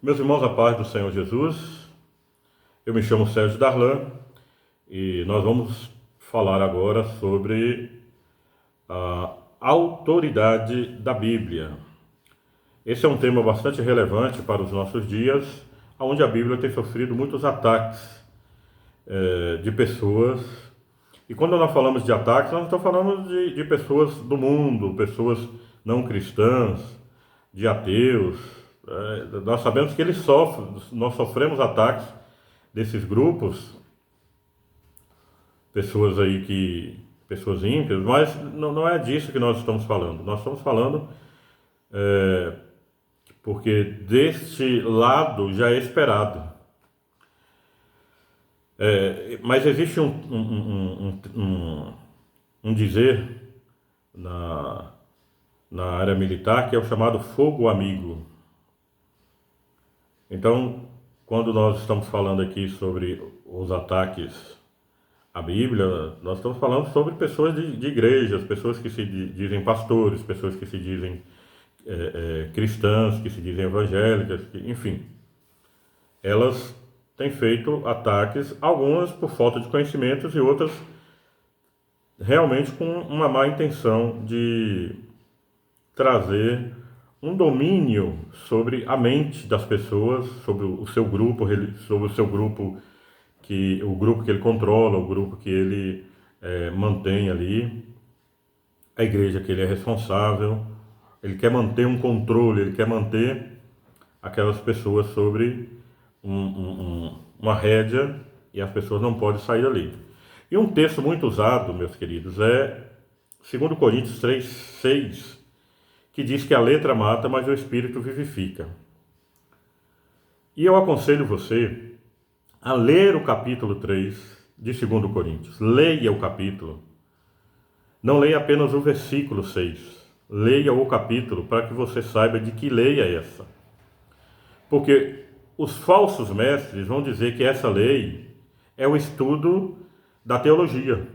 Meus irmãos, a paz do Senhor Jesus, eu me chamo Sérgio Darlan e nós vamos falar agora sobre a autoridade da Bíblia. Esse é um tema bastante relevante para os nossos dias, onde a Bíblia tem sofrido muitos ataques de pessoas. E quando nós falamos de ataques, nós não estamos falando de pessoas do mundo, pessoas não cristãs, de ateus. Nós sabemos que nós sofremos ataques desses grupos, pessoas ímpias, mas não é disso que nós estamos falando. Nós estamos falando porque deste lado já é esperado. Mas existe um dizer na área militar que é o chamado fogo amigo. Então, quando nós estamos falando aqui sobre os ataques à Bíblia, nós estamos falando sobre pessoas de igrejas, pessoas que se dizem pastores, pessoas que se dizem cristãs, que se dizem evangélicas, enfim. Elas têm feito ataques, algumas por falta de conhecimentos e outras realmente com uma má intenção de trazer um domínio sobre a mente das pessoas, sobre o seu grupo, o grupo que ele controla, o grupo que ele mantém ali, a igreja que ele é responsável. Ele quer manter um controle, ele quer manter aquelas pessoas sobre uma rédea e as pessoas não podem sair dali. E um texto muito usado, meus queridos, é 2 Coríntios 3:6, que diz que a letra mata, mas o espírito vivifica. E eu aconselho você a ler o capítulo 3 de 2 Coríntios. Leia o capítulo. Não leia apenas o versículo 6. Leia o capítulo para que você saiba de que lei é essa. Porque os falsos mestres vão dizer que essa lei é o estudo da teologia.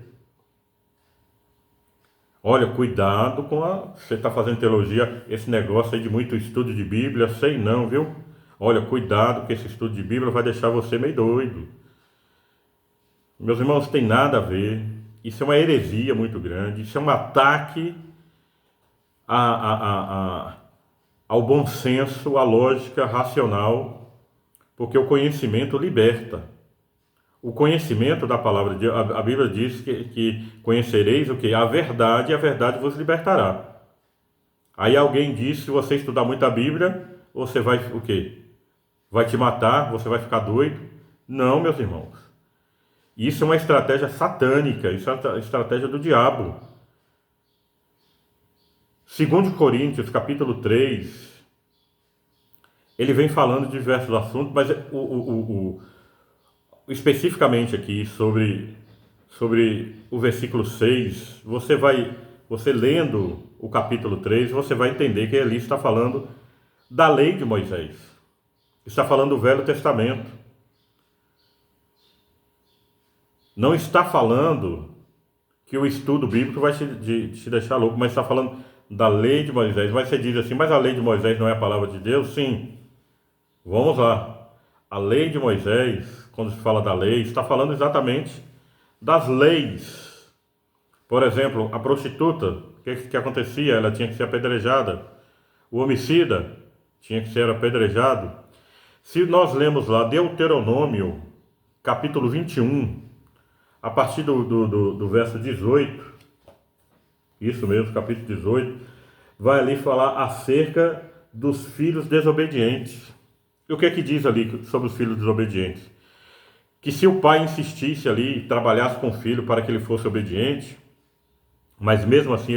Olha, cuidado você está fazendo teologia, esse negócio aí de muito estudo de Bíblia, sei não, viu? Olha, cuidado que esse estudo de Bíblia vai deixar você meio doido. Meus irmãos, tem nada a ver. Isso é uma heresia muito grande, isso é um ataque ao bom senso, à lógica racional, porque o conhecimento liberta. O conhecimento da palavra de Deus, a Bíblia diz que conhecereis o que? A verdade, e a verdade vos libertará. Aí alguém diz, se você estudar muito a Bíblia, você vai o quê? Vai te matar, você vai ficar doido? Não, meus irmãos. Isso é uma estratégia satânica, isso é uma estratégia do diabo. 2 Coríntios, capítulo 3, ele vem falando de diversos assuntos, mas especificamente aqui sobre o versículo 6, você lendo o capítulo 3, você vai entender que ali está falando da lei de Moisés. Está falando do Velho Testamento. Não está falando que o estudo bíblico vai te deixar louco, mas está falando da lei de Moisés. Mas você diz assim, mas a lei de Moisés não é a palavra de Deus? Sim. Vamos lá. A lei de Moisés, quando se fala da lei, está falando exatamente das leis. Por exemplo, a prostituta, o que acontecia? Ela tinha que ser apedrejada. O homicida tinha que ser apedrejado. Se nós lemos lá Deuteronômio, capítulo 21, a partir do verso 18, isso mesmo, capítulo 18, vai ali falar acerca dos filhos desobedientes. E o que é que diz ali sobre os filhos desobedientes? Que se o pai insistisse ali, trabalhasse com o filho para que ele fosse obediente, mas mesmo assim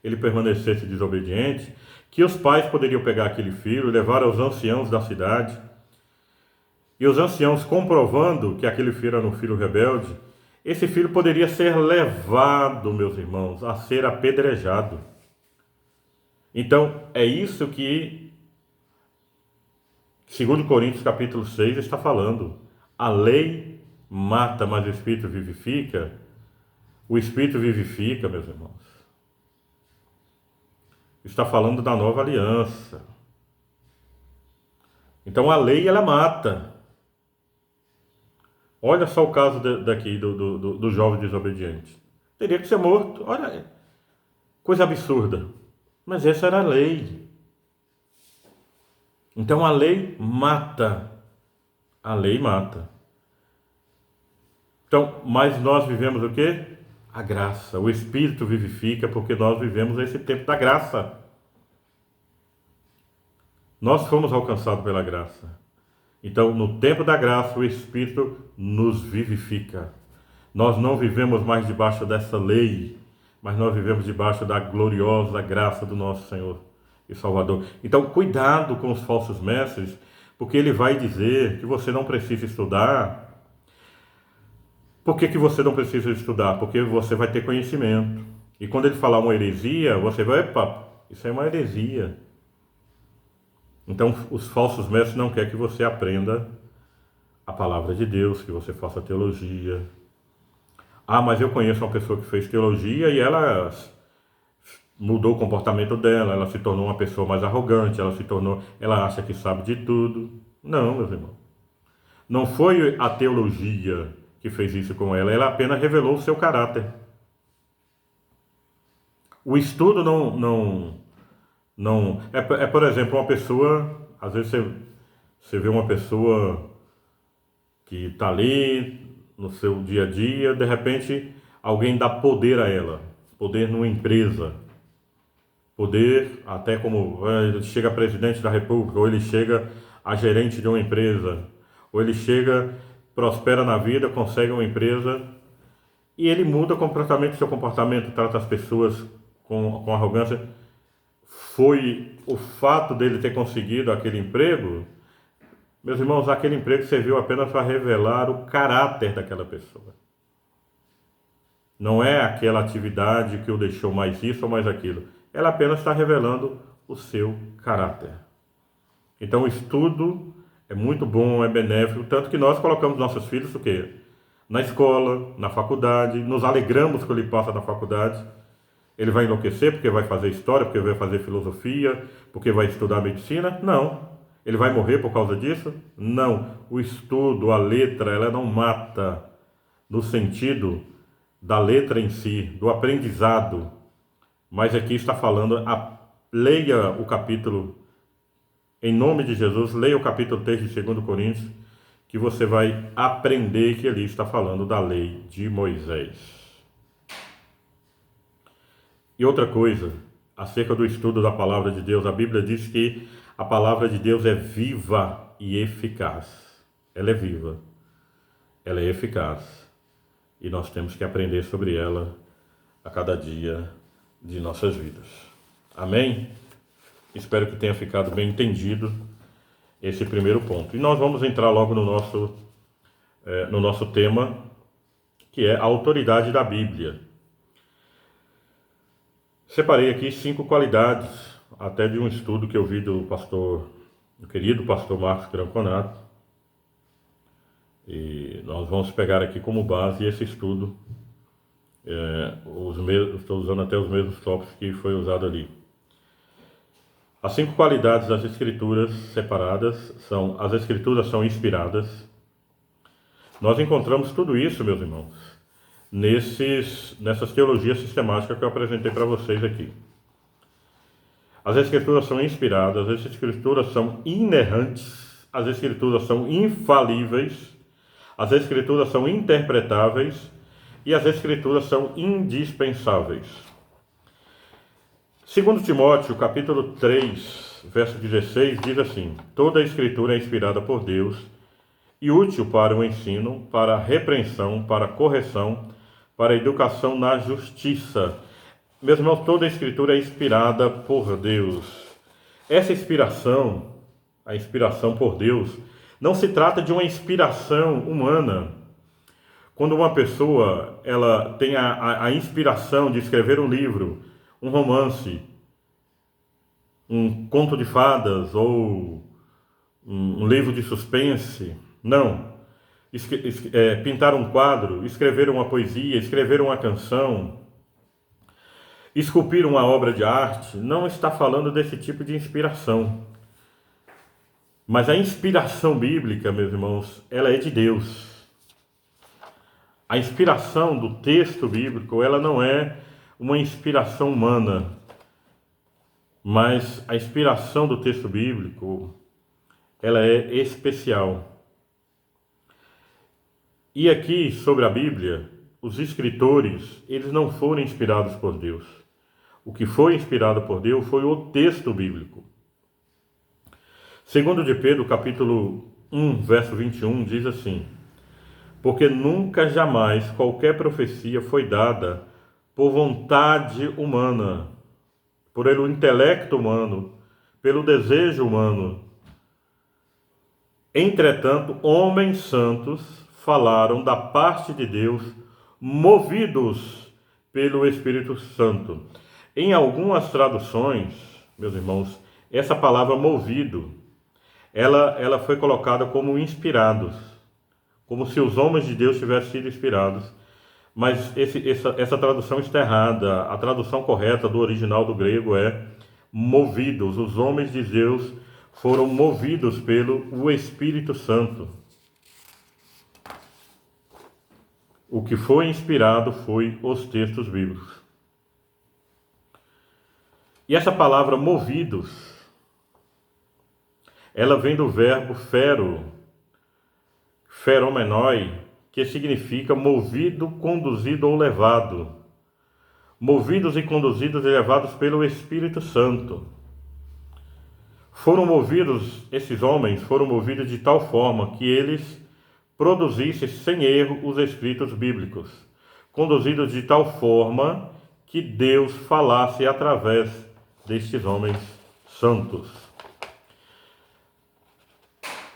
ele permanecesse desobediente, que os pais poderiam pegar aquele filho, levar aos anciãos da cidade, e os anciãos, comprovando que aquele filho era um filho rebelde, esse filho poderia ser levado, meus irmãos, a ser apedrejado. Então, é isso que 2 Coríntios capítulo 6 está falando. A lei mata, mas o Espírito vivifica. O Espírito vivifica, meus irmãos. Está falando da nova aliança. Então a lei, ela mata. Olha só o caso daqui do jovem desobediente. Teria que ser morto. Olha, coisa absurda. Mas essa era a lei. Então a lei mata. A lei mata. Então, mas nós vivemos o quê? A graça. O Espírito vivifica porque nós vivemos esse tempo da graça. Nós fomos alcançados pela graça. Então, no tempo da graça, o Espírito nos vivifica. Nós não vivemos mais debaixo dessa lei, mas nós vivemos debaixo da gloriosa graça do nosso Senhor e Salvador. Então, cuidado com os falsos mestres, porque ele vai dizer que você não precisa estudar. Por que você não precisa estudar? Porque você vai ter conhecimento. E quando ele falar uma heresia, você vai, epa, isso é uma heresia. Então, os falsos mestres não querem que você aprenda a palavra de Deus, que você faça teologia. Ah, mas eu conheço uma pessoa que fez teologia e ela mudou o comportamento dela, ela se tornou uma pessoa mais arrogante, ela acha que sabe de tudo. Não, meus irmãos. Não foi a teologia que fez isso com ela apenas revelou o seu caráter. O estudo não por exemplo, uma pessoa, às vezes você vê uma pessoa que está ali no seu dia a dia, de repente alguém dá poder a ela, poder numa empresa, poder até como ele chega a presidente da república, ou ele chega a gerente de uma empresa, ou ele chega, prospera na vida, consegue uma empresa e ele muda completamente o seu comportamento, trata as pessoas com arrogância. Foi o fato dele ter conseguido aquele emprego, meus irmãos, aquele emprego serviu apenas para revelar o caráter daquela pessoa. Não é aquela atividade que o deixou mais isso ou mais aquilo. Ela apenas está revelando o seu caráter. Então o estudo é muito bom, é benéfico, tanto que nós colocamos nossos filhos o quê? Na escola, na faculdade, nos alegramos quando ele passa na faculdade. Ele vai enlouquecer porque vai fazer história, porque vai fazer filosofia, porque vai estudar medicina? Não. Ele vai morrer por causa disso? Não. O estudo, a letra, ela não mata no sentido da letra em si, do aprendizado. Mas aqui está falando, leia o capítulo, em nome de Jesus, leia o capítulo 3 de 2 Coríntios, que você vai aprender que ali está falando da lei de Moisés. E outra coisa, acerca do estudo da palavra de Deus, a Bíblia diz que a palavra de Deus é viva e eficaz. Ela é viva, ela é eficaz. E nós temos que aprender sobre ela a cada dia de nossas vidas. Amém? Espero que tenha ficado bem entendido esse primeiro ponto. E nós vamos entrar logo no nosso tema, que é a autoridade da Bíblia. Separei aqui 5 qualidades, até de um estudo que eu vi do querido pastor Marcos Cranconato. E nós vamos pegar aqui como base esse estudo. Estou usando até os mesmos tópicos que foi usado ali. As 5 qualidades das Escrituras separadas são: as Escrituras são inspiradas. Nós encontramos tudo isso, meus irmãos, nessas teologias sistemáticas que eu apresentei para vocês aqui. As Escrituras são inspiradas, as Escrituras são inerrantes, as Escrituras são infalíveis, as Escrituras são interpretáveis e as Escrituras são indispensáveis. Segundo Timóteo, capítulo 3, verso 16, diz assim: toda a Escritura é inspirada por Deus e útil para o ensino, para a repreensão, para a correção, para a educação na justiça. Meus irmãos, toda a Escritura é inspirada por Deus. Essa inspiração, a inspiração por Deus, não se trata de uma inspiração humana. Quando uma pessoa ela tem a inspiração de escrever um livro, um romance, um conto de fadas ou um livro de suspense, não. Pintar um quadro, escrever uma poesia, escrever uma canção, esculpir uma obra de arte, não está falando desse tipo de inspiração. Mas a inspiração bíblica, meus irmãos, ela é de Deus. A inspiração do texto bíblico, ela não é uma inspiração humana, mas a inspiração do texto bíblico, ela é especial. E aqui, sobre a Bíblia, os escritores, eles não foram inspirados por Deus. O que foi inspirado por Deus foi o texto bíblico. Segundo de Pedro, capítulo 1, verso 21, diz assim: porque nunca jamais qualquer profecia foi dada por vontade humana, por o intelecto humano, pelo desejo humano. Entretanto, homens santos falaram da parte de Deus, movidos pelo Espírito Santo. Em algumas traduções, meus irmãos, essa palavra movido, ela foi colocada como inspirados, como se os homens de Deus tivessem sido inspirados. Mas essa tradução está errada. A tradução correta do original do grego é movidos. Os homens de Deus foram movidos pelo Espírito Santo. O que foi inspirado foi os textos bíblicos. E essa palavra movidos, ela vem do verbo feromenoi, que significa movido, conduzido ou levado. Movidos e conduzidos e levados pelo Espírito Santo. Esses homens foram movidos de tal forma que eles produzissem sem erro os escritos bíblicos, conduzidos de tal forma que Deus falasse através destes homens santos.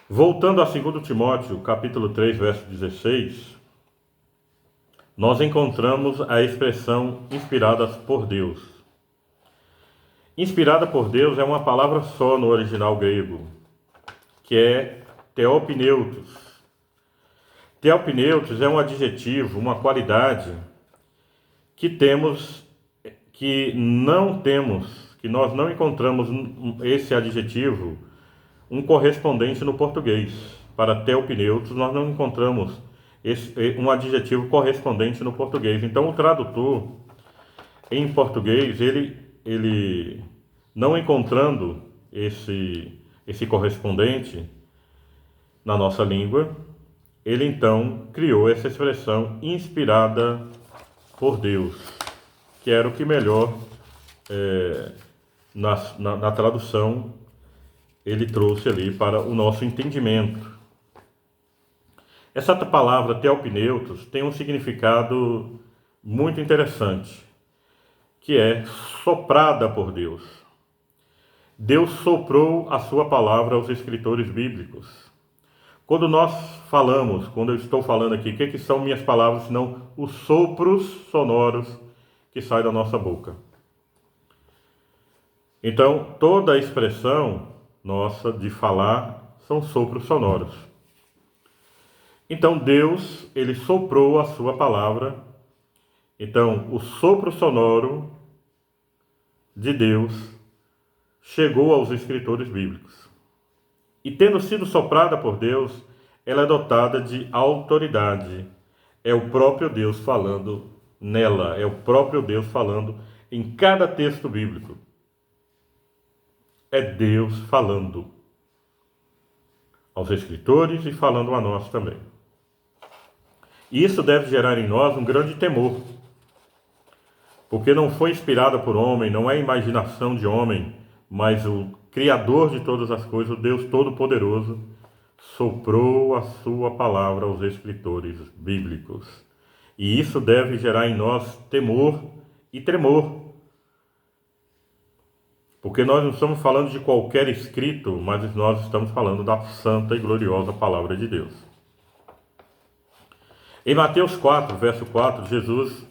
Voltando a 2 Timóteo, capítulo 3, verso 16, nós encontramos a expressão inspirada por Deus. Inspirada por Deus é uma palavra só no original grego, que é theopneutos. Theopneutos é um adjetivo, uma qualidade que nós não encontramos esse adjetivo, um correspondente no português. Para theopneutos, nós não encontramos um adjetivo correspondente no português. Então, o tradutor, em português, ele não encontrando esse correspondente na nossa língua, ele então criou essa expressão inspirada por Deus, que era o que melhor, na tradução, ele trouxe ali para o nosso entendimento. Essa palavra theopneutos tem um significado muito interessante, que é soprada por Deus. Deus soprou a sua palavra aos escritores bíblicos. Quando eu estou falando aqui, o que são minhas palavras, senão os sopros sonoros que saem da nossa boca? Então, toda a expressão nossa de falar são sopros sonoros. Então, Deus, ele soprou a sua palavra. Então, o sopro sonoro de Deus chegou aos escritores bíblicos. E tendo sido soprada por Deus, ela é dotada de autoridade. É o próprio Deus falando nela, é o próprio Deus falando em cada texto bíblico. É Deus falando aos escritores e falando a nós também. E isso deve gerar em nós um grande temor, porque não foi inspirada por homem, não é imaginação de homem, mas o Criador de todas as coisas, o Deus Todo-Poderoso, soprou a sua palavra aos escritores bíblicos. E isso deve gerar em nós temor e tremor. Porque nós não estamos falando de qualquer escrito, mas nós estamos falando da santa e gloriosa palavra de Deus. Em Mateus 4, verso 4, Jesus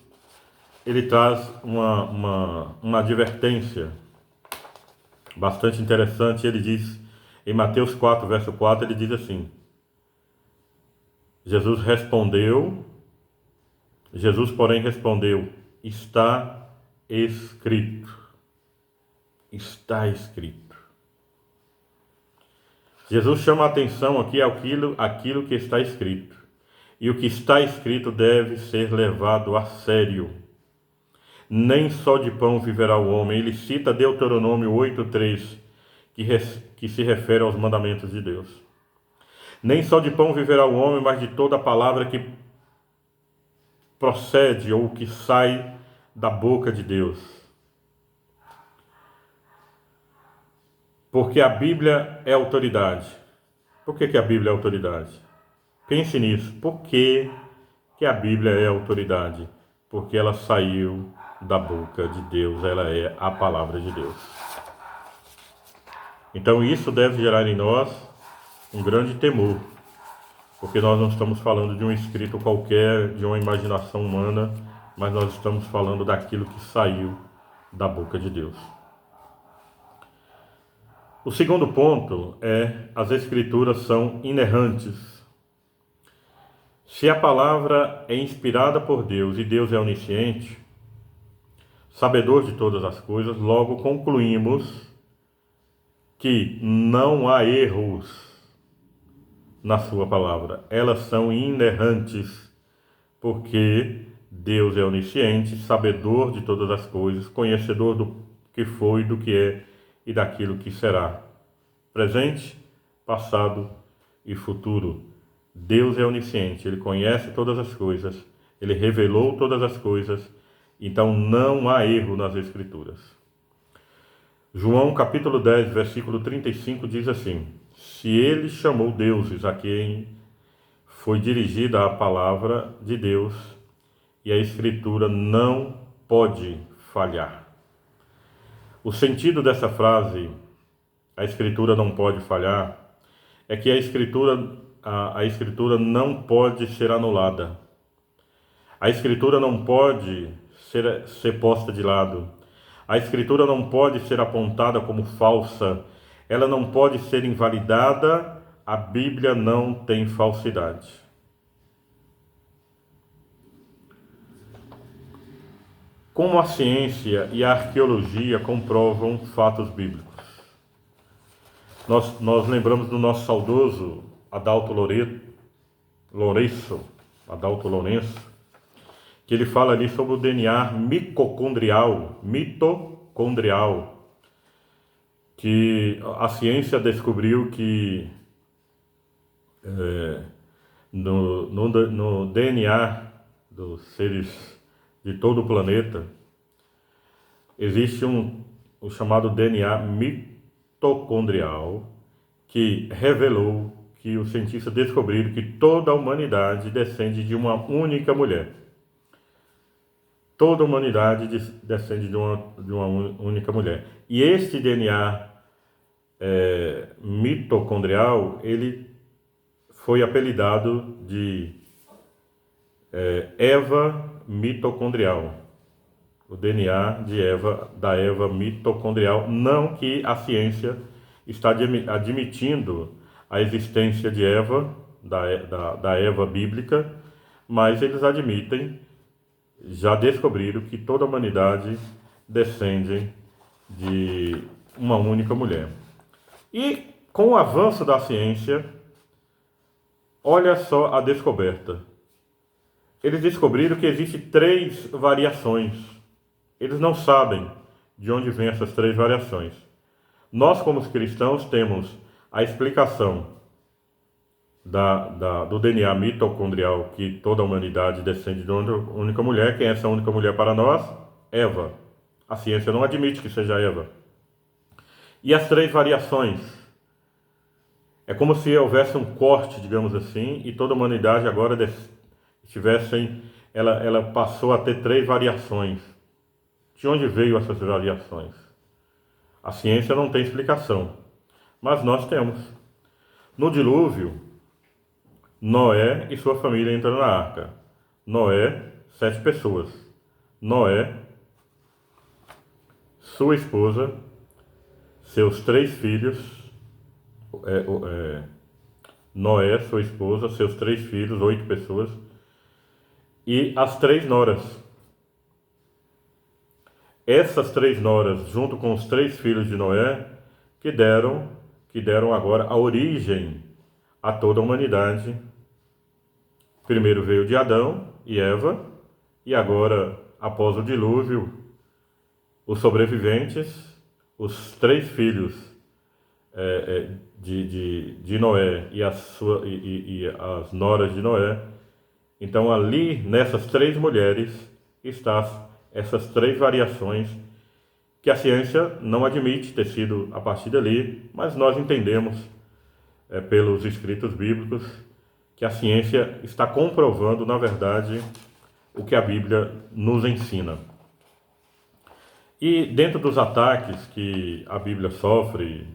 ele traz uma advertência bastante interessante. Ele diz, em Mateus 4, verso 4, ele diz assim: Jesus, porém, respondeu: está escrito. Está escrito. Jesus chama a atenção aqui aquilo que está escrito. E o que está escrito deve ser levado a sério. Nem só de pão viverá o homem. Ele cita Deuteronômio 8:3, que se refere aos mandamentos de Deus. Nem só de pão viverá o homem, mas de toda a palavra que procede ou que sai da boca de Deus. Porque a Bíblia é autoridade. Por que a Bíblia é autoridade? Pense nisso. Por que a Bíblia é autoridade? Porque ela saiu da boca de Deus, ela é a palavra de Deus. Então isso deve gerar em nós um grande temor, porque nós não estamos falando de um escrito qualquer, de uma imaginação humana, mas nós estamos falando daquilo que saiu da boca de Deus. O segundo ponto é: as Escrituras são inerrantes. Se a palavra é inspirada por Deus e Deus é onisciente, sabedor de todas as coisas, logo concluímos que não há erros na sua palavra. Elas são inerrantes, porque Deus é onisciente, sabedor de todas as coisas, conhecedor do que foi, do que é e daquilo que será. Presente, passado e futuro. Deus é onisciente, Ele conhece todas as coisas, Ele revelou todas as coisas, então não há erro nas Escrituras. João capítulo 10, versículo 35 diz assim: se Ele chamou deuses a quem foi dirigida a palavra de Deus, e a Escritura não pode falhar. O sentido dessa frase, a Escritura não pode falhar, é que a Escritura não pode ser anulada. A Escritura não pode ser posta de lado. A Escritura não pode ser apontada como falsa. Ela não pode ser invalidada. A Bíblia não tem falsidade. Como a ciência e a arqueologia comprovam fatos bíblicos? Nós lembramos do nosso saudoso Adalto Lourenço, que ele fala ali sobre o DNA mitocondrial, que a ciência descobriu que no DNA dos seres de todo o planeta existe o chamado DNA mitocondrial, que revelou que os cientistas descobriram que toda a humanidade descende de uma única mulher. Toda a humanidade descende de uma única mulher. E este DNA mitocondrial, ele foi apelidado de Eva mitocondrial. O DNA da Eva mitocondrial. Não que a ciência está admitindo a existência de Eva, da Eva bíblica, mas eles admitem, já descobriram que toda a humanidade descende de uma única mulher. E com o avanço da ciência, olha só a descoberta. Eles descobriram que existem 3 variações. Eles não sabem de onde vêm essas 3 variações. Nós, como cristãos, temos a explicação do DNA mitocondrial, que toda a humanidade descende de uma única mulher. Quem é essa única mulher para nós? Eva. A ciência não admite que seja Eva. E as 3 variações? É como se houvesse um corte, digamos assim, e toda a humanidade agora ela passou a ter 3 variações. De onde veio essas variações? A ciência não tem explicação, mas nós temos. No dilúvio, Noé e sua família entram na arca. Noé, 7 pessoas. Noé, sua esposa, seus 3 filhos. Noé, sua esposa, seus 3 filhos, 8 pessoas. E as 3 noras. Essas 3 noras, junto com os 3 filhos de Noé, que deram que deram agora a origem a toda a humanidade. Primeiro veio de Adão e Eva, e agora, após o dilúvio, os sobreviventes, os 3 filhos de Noé e as noras de Noé. Então ali, nessas 3 mulheres, está essas 3 variações que a ciência não admite ter sido a partir dali, mas nós entendemos pelos escritos bíblicos que a ciência está comprovando, na verdade, o que a Bíblia nos ensina. E dentro dos ataques que a Bíblia sofre,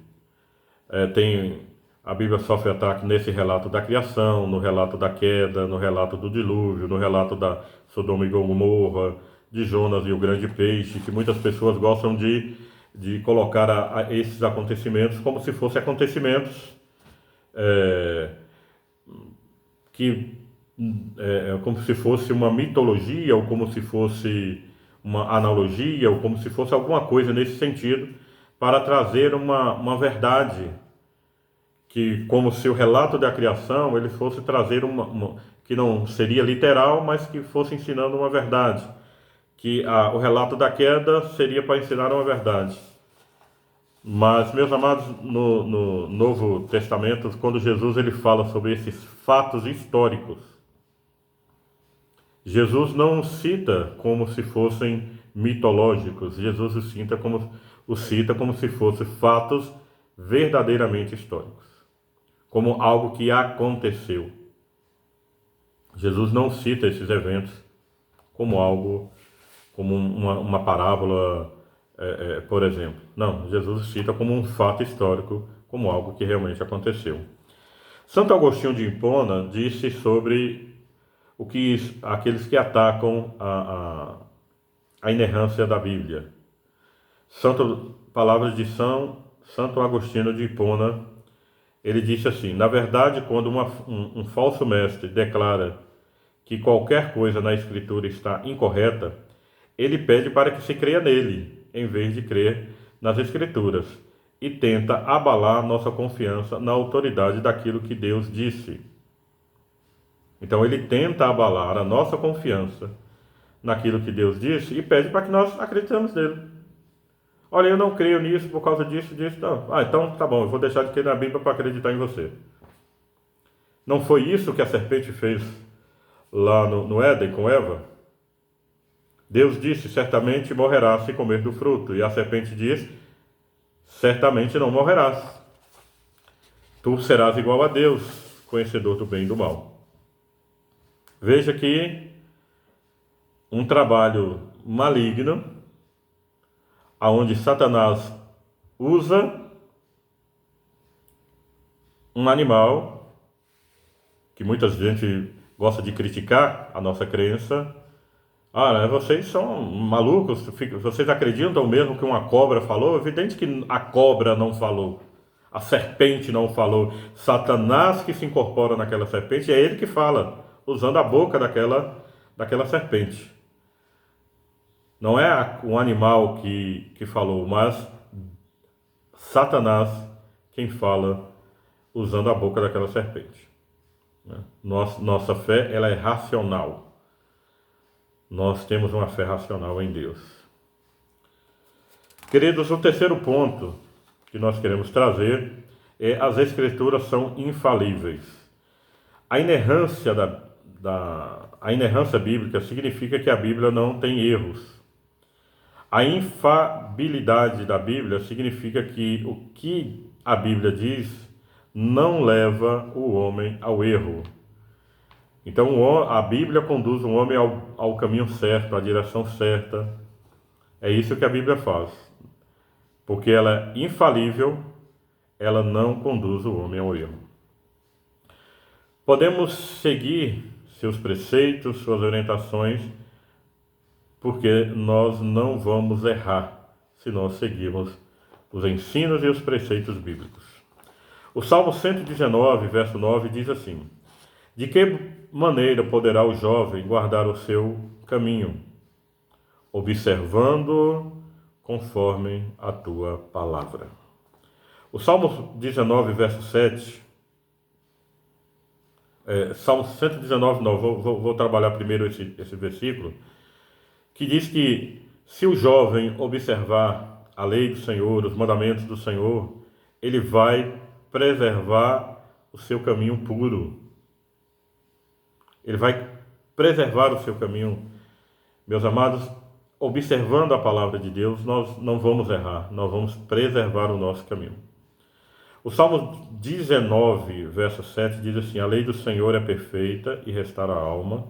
a Bíblia sofre ataque nesse relato da criação, no relato da queda, no relato do dilúvio, no relato da Sodoma e Gomorra, de Jonas e o grande peixe, que muitas pessoas gostam de colocar esses acontecimentos como se fossem acontecimentos como se fosse uma mitologia, ou como se fosse uma analogia, ou como se fosse alguma coisa nesse sentido, para trazer uma verdade, que como se o relato da criação ele fosse trazer que não seria literal, mas que fosse ensinando uma verdade, que o relato da queda seria para ensinar uma verdade. Mas, meus amados, no Novo Testamento, quando Jesus ele fala sobre esses fatos históricos, Jesus não cita como se fossem mitológicos. Jesus os cita como se fossem fatos verdadeiramente históricos, como algo que aconteceu. Jesus não cita esses eventos como algo, como uma parábola, por exemplo. Não, Jesus cita como um fato histórico, como algo que realmente aconteceu. Santo Agostinho de Hipona disse sobre aqueles que atacam a inerrância da Bíblia. Palavras de Santo Agostinho de Hipona, ele disse assim: na verdade, quando um falso mestre declara que qualquer coisa na Escritura está incorreta, ele pede para que se creia nele, em vez de crer nas Escrituras, e tenta abalar nossa confiança na autoridade daquilo que Deus disse. Então ele tenta abalar a nossa confiança naquilo que Deus disse e pede para que nós acreditemos nele. Olha, eu não creio nisso por causa disso. Não. Então tá bom, eu vou deixar de crer na Bíblia para acreditar em você. Não foi isso que a serpente fez lá no Éden com Eva? Deus disse: certamente morrerás se comer do fruto. E a serpente diz: certamente não morrerás. Tu serás igual a Deus, conhecedor do bem e do mal. Veja que um trabalho maligno, aonde Satanás usa um animal, que muita gente gosta de criticar a nossa crença. Vocês são malucos, vocês acreditam mesmo que uma cobra falou? Evidente que a cobra não falou, a serpente não falou. Satanás que se incorpora naquela serpente, é ele que fala, usando a boca daquela serpente. Não é um animal que falou, mas Satanás quem fala usando a boca daquela serpente. Nossa fé ela é racional. Nós temos uma fé racional em Deus. Queridos, o terceiro ponto que nós queremos trazer é: as Escrituras são infalíveis. A inerrância a inerrância bíblica significa que a Bíblia não tem erros. A infabilidade da Bíblia significa que o que a Bíblia diz não leva o homem ao erro. Então a Bíblia conduz o homem ao caminho certo, à direção certa. É isso que a Bíblia faz. Porque ela é infalível, ela não conduz o homem ao erro. Podemos seguir seus preceitos, suas orientações, porque nós não vamos errar se nós seguirmos os ensinos e os preceitos bíblicos. O Salmo 119, verso 9, diz assim: de que maneira poderá o jovem guardar o seu caminho? Observando conforme a tua palavra. O Salmo 19, verso 7, Salmo 119, não, vou trabalhar primeiro esse versículo, que diz que se o jovem observar a lei do Senhor, os mandamentos do Senhor, ele vai preservar o seu caminho puro. Ele vai preservar o seu caminho. Meus amados, observando a palavra de Deus, nós não vamos errar, nós vamos preservar o nosso caminho. O Salmo 19, verso 7 diz assim: a lei do Senhor é perfeita e restaura a alma.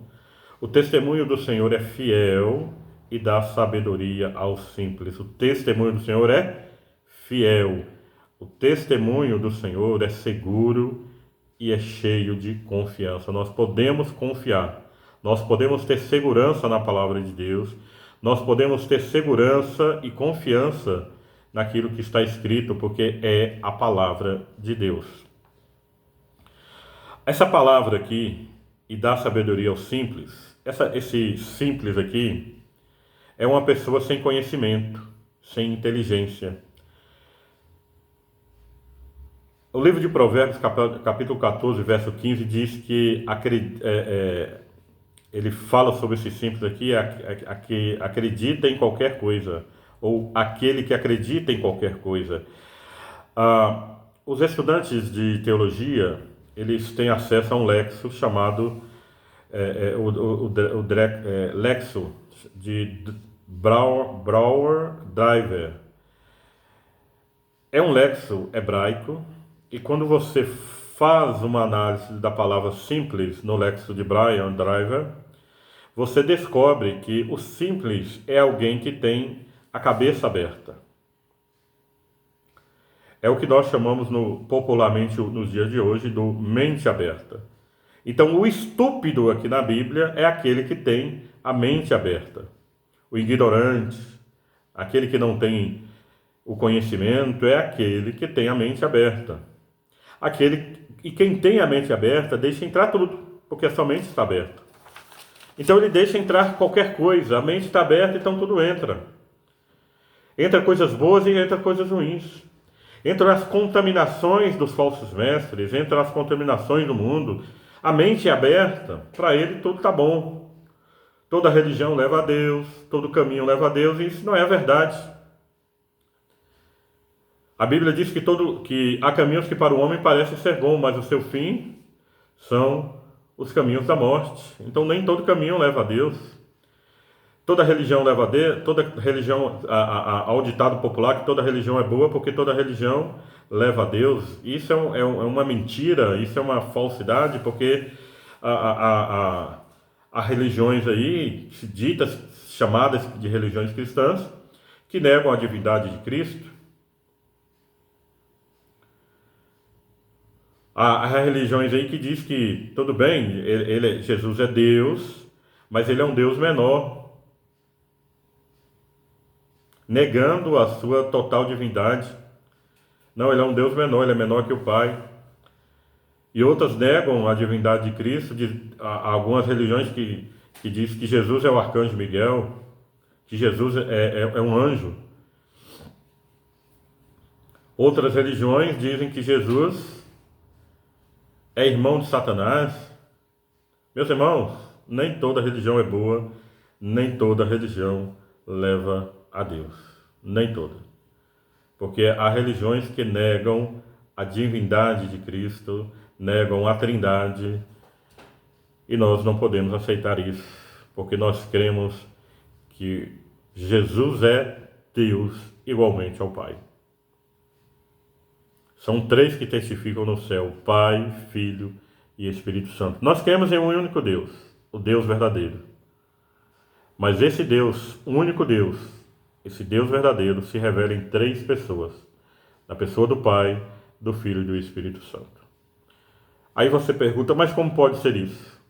O testemunho do Senhor é fiel e dá sabedoria aos simples. O testemunho do Senhor é fiel. O testemunho do Senhor é seguro e é cheio de confiança. Nós podemos confiar. Nós podemos ter segurança na palavra de Deus. Nós podemos ter segurança e confiança naquilo que está escrito, porque é a palavra de Deus. Essa palavra aqui, e dá sabedoria aos simples, esse simples aqui é uma pessoa sem conhecimento, sem inteligência. O livro de Provérbios, capítulo 14, verso 15, diz que ele fala sobre esse simples aqui, que acredita em qualquer coisa, ou aquele que acredita em qualquer coisa. Os estudantes de teologia, eles têm acesso a um lexo chamado lexo de Brouwer Driver. É um lexo hebraico, e quando você faz uma análise da palavra simples no lexo de Brouwer Driver, você descobre que o simples é alguém que tem a cabeça aberta. É o que nós chamamos popularmente nos dias de hoje do mente aberta. Então, o estúpido aqui na Bíblia é aquele que tem a mente aberta. O ignorante, aquele que não tem o conhecimento, é aquele que tem a mente aberta. E quem tem a mente aberta deixa entrar tudo, porque a sua mente está aberta. Então ele deixa entrar qualquer coisa, a mente está aberta, então tudo entra. Entra coisas boas e entra coisas ruins. Entram as contaminações dos falsos mestres, entram as contaminações do mundo. A mente é aberta, para ele tudo está bom. Toda religião leva a Deus, todo caminho leva a Deus, e isso não é verdade. A Bíblia diz que há caminhos que para o homem parecem ser bons, mas o seu fim são os caminhos da morte. Então nem todo caminho leva a Deus. Toda religião leva a Deus, toda religião, ao ditado popular que toda religião é boa porque toda religião leva a Deus. Isso é uma mentira, isso é uma falsidade, porque há religiões aí, ditas, chamadas de religiões cristãs, que negam a divindade de Cristo. Há religiões aí que diz que, tudo bem, Jesus é Deus, mas ele é um Deus menor, negando a sua total divindade. Não, ele é um Deus menor, ele é menor que o Pai. E outras negam a divindade de Cristo. Há algumas religiões que dizem que Jesus é o arcanjo Miguel, que Jesus é um anjo. Outras religiões dizem que Jesus é irmão de Satanás. Meus irmãos, nem toda religião é boa, nem toda religião leva a Deus. Nem toda. Porque há religiões que negam a divindade de Cristo, negam a Trindade, e nós não podemos aceitar isso, porque nós cremos que Jesus é Deus igualmente ao Pai. São três que testificam no céu: Pai, Filho e Espírito Santo. Nós cremos em um único Deus, o Deus verdadeiro. Mas esse Deus, um único Deus, esse Deus verdadeiro, se revela em três pessoas: na pessoa do Pai, do Filho e do Espírito Santo. Aí você pergunta, mas como pode ser isso?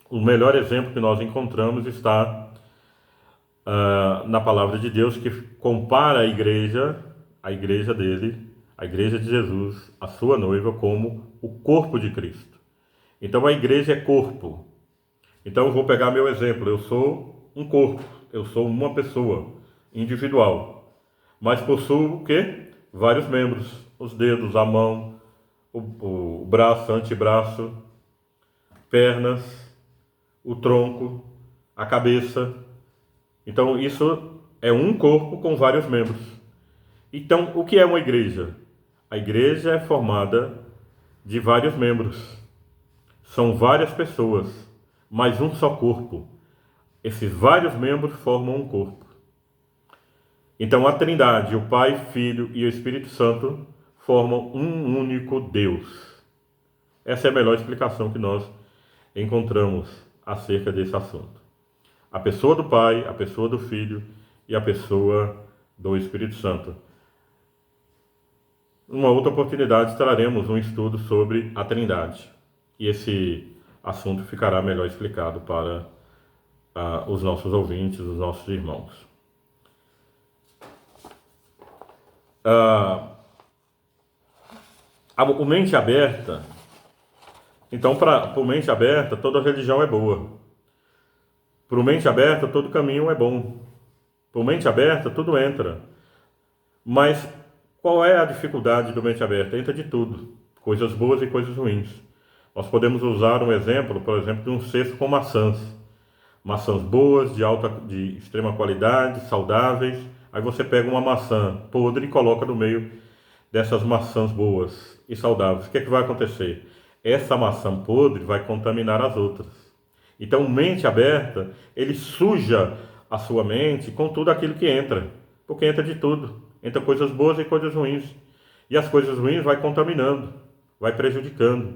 O melhor exemplo que nós encontramos está na palavra de Deus, que compara a igreja dele, a igreja de Jesus, a sua noiva, como o corpo de Cristo. Então a igreja é corpo. Então eu vou pegar meu exemplo: eu sou um corpo, eu sou uma pessoa individual, mas possuo o quê? Vários membros. os dedos, a mão, o braço, antebraço, pernas, o tronco, a cabeça. Então, isso é um corpo com vários membros. Então, o que é uma igreja? A igreja é formada de vários membros. São várias pessoas, mas um só corpo. Esses vários membros formam um corpo. Então, a Trindade, o Pai, Filho e o Espírito Santo formam um único Deus. Essa é a melhor explicação que nós encontramos acerca desse assunto. A pessoa do Pai, a pessoa do Filho e a pessoa do Espírito Santo. Numa outra oportunidade traremos um estudo sobre a Trindade. E esse assunto ficará melhor explicado para os nossos ouvintes, os nossos irmãos. O mente aberta. Então, para mente aberta, toda religião é boa. Para o mente aberta, todo caminho é bom. Para o mente aberta, tudo entra. Mas qual é a dificuldade do mente aberta? Entra de tudo. Coisas boas e coisas ruins. Nós podemos usar um exemplo, por exemplo, de um cesto com maçãs. Maçãs boas, de extrema qualidade, saudáveis. Aí você pega uma maçã podre e coloca no meio dessas maçãs boas e saudáveis. O que é que vai acontecer? Essa maçã podre vai contaminar as outras. Então, mente aberta, ele suja a sua mente com tudo aquilo que entra. Porque entra de tudo. Entra coisas boas e coisas ruins. E as coisas ruins vai contaminando, vai prejudicando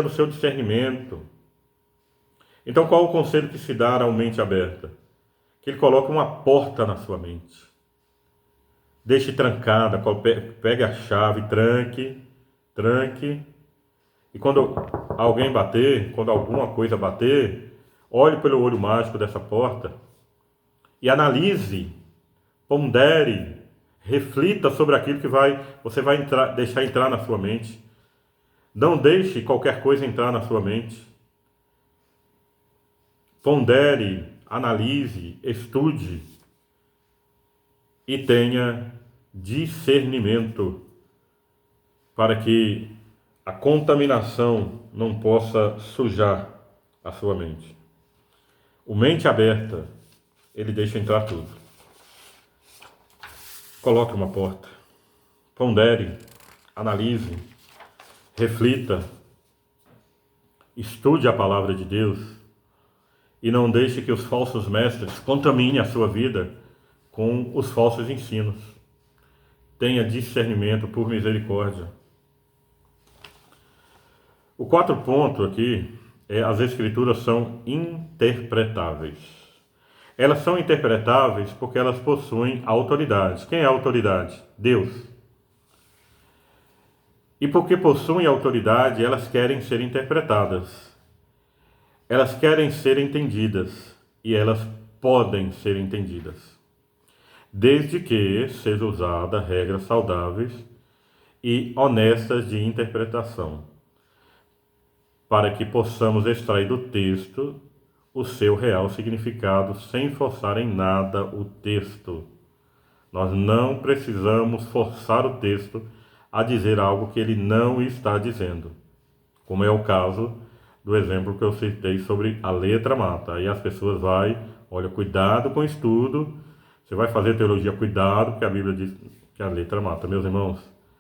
o seu discernimento. Então, qual o conselho que se dá à mente aberta? Que ele coloque uma porta na sua mente. Deixe trancada, pegue a chave, tranque. E quando alguém bater, quando alguma coisa bater, olhe pelo olho mágico dessa porta e analise, pondere, reflita sobre aquilo que você vai deixar entrar na sua mente. Não deixe qualquer coisa entrar na sua mente. Pondere, analise, estude e tenha discernimento para que a contaminação não possa sujar a sua mente. O mente aberta, ele deixa entrar tudo. Coloque uma porta, pondere, analise, reflita, estude a palavra de Deus e não deixe que os falsos mestres contaminem a sua vida com os falsos ensinos. Tenha discernimento por misericórdia. O quarto ponto aqui é as escrituras são interpretáveis. Elas são interpretáveis porque elas possuem autoridade. Quem é a autoridade? Deus. E porque possuem autoridade, elas querem ser interpretadas. Elas querem ser entendidas. E elas podem ser entendidas. Desde que sejam usadas regras saudáveis e honestas de interpretação, para que possamos extrair do texto o seu real significado sem forçar em nada o texto. Nós não precisamos forçar o texto a dizer algo que ele não está dizendo, como é o caso do exemplo que eu citei sobre a letra mata. Aí as pessoas olha, cuidado com o estudo, você vai fazer teologia, cuidado, porque a Bíblia diz que a letra mata. Meus irmãos,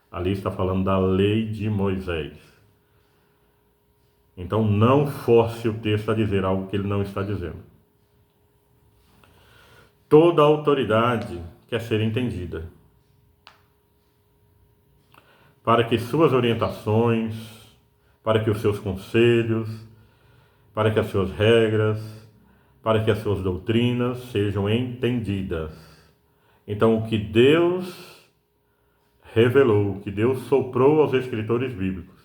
ali está falando da lei de Moisés. Então não force o texto a dizer algo que ele não está dizendo. Toda autoridade quer ser entendida, para que suas orientações, para que os seus conselhos, para que as suas regras, para que as suas doutrinas sejam entendidas. Então, o que Deus revelou, o que Deus soprou aos escritores bíblicos,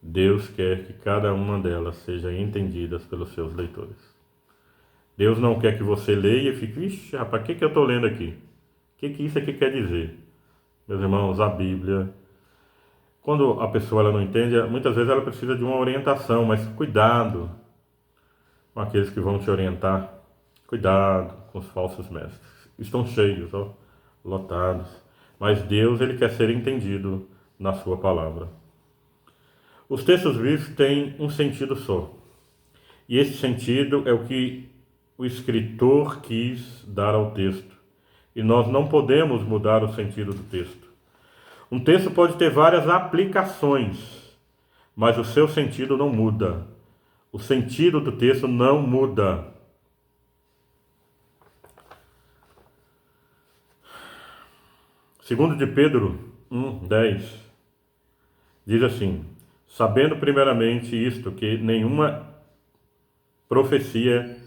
Deus quer que cada uma delas seja entendida pelos seus leitores. Deus não quer que você leia e fique, ixi, rapaz, o que eu estou lendo aqui? O que isso aqui quer dizer? Meus irmãos, a Bíblia, quando a pessoa ela não entende, muitas vezes ela precisa de uma orientação, mas cuidado com aqueles que vão te orientar, cuidado com os falsos mestres. estão cheios, ó, lotados. Mas Deus, ele quer ser entendido na sua palavra. Os textos bíblicos têm um sentido só. E esse sentido é o que o escritor quis dar ao texto. E nós não podemos mudar o sentido do texto. Um texto pode ter várias aplicações, mas o seu sentido não muda. O sentido do texto não muda. Segundo de Pedro 1:10, diz assim: sabendo primeiramente isto, que nenhuma profecia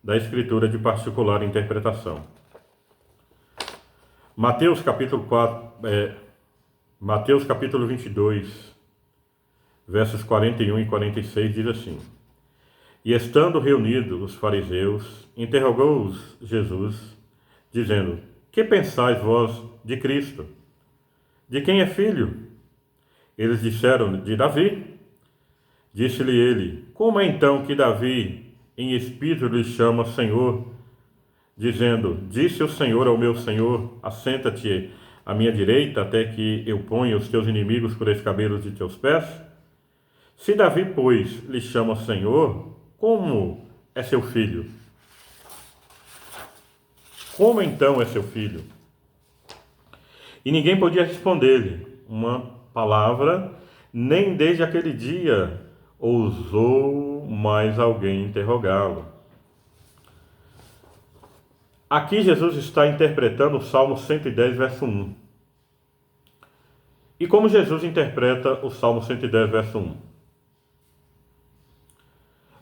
da Escritura de particular interpretação. Mateus capítulo 22, versos 41 e 46 diz assim: e estando reunidos os fariseus, interrogou-os Jesus, dizendo: que pensais vós de Cristo? De quem é filho? Eles disseram: de Davi. Disse-lhe ele: como é então que Davi em espírito lhe chama Senhor, dizendo: disse o Senhor ao meu Senhor: assenta-te à minha direita, até que eu ponha os teus inimigos por escabelos de teus pés? Se Davi, pois, lhe chama Senhor, como é seu filho? Como então é seu filho? E ninguém podia responder-lhe uma palavra, nem desde aquele dia ousou mais alguém interrogá-lo. Aqui Jesus está interpretando o Salmo 110, verso 1. E como Jesus interpreta o Salmo 110, verso 1?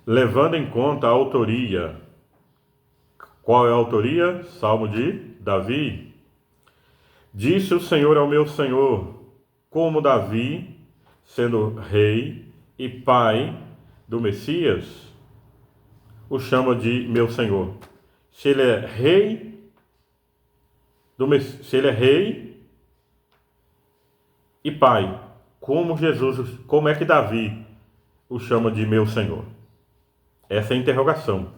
Levando em conta a autoria. Qual é a autoria? Salmo de Davi. Disse o Senhor ao meu Senhor: como Davi, sendo rei e pai do Messias, o chama de meu Senhor. Se ele é rei e pai, como é que Davi o chama de meu Senhor? Essa é a interrogação.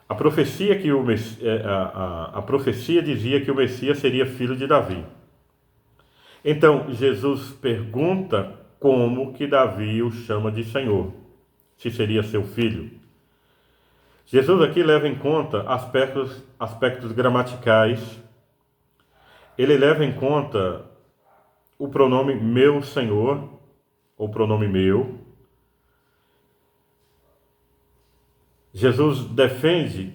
A profecia dizia que o Messias seria filho de Davi. Então, Jesus pergunta como que Davi o chama de Senhor, se seria seu filho. Jesus aqui leva em conta aspectos gramaticais. Ele leva em conta o pronome meu Senhor, ou pronome meu. Jesus defende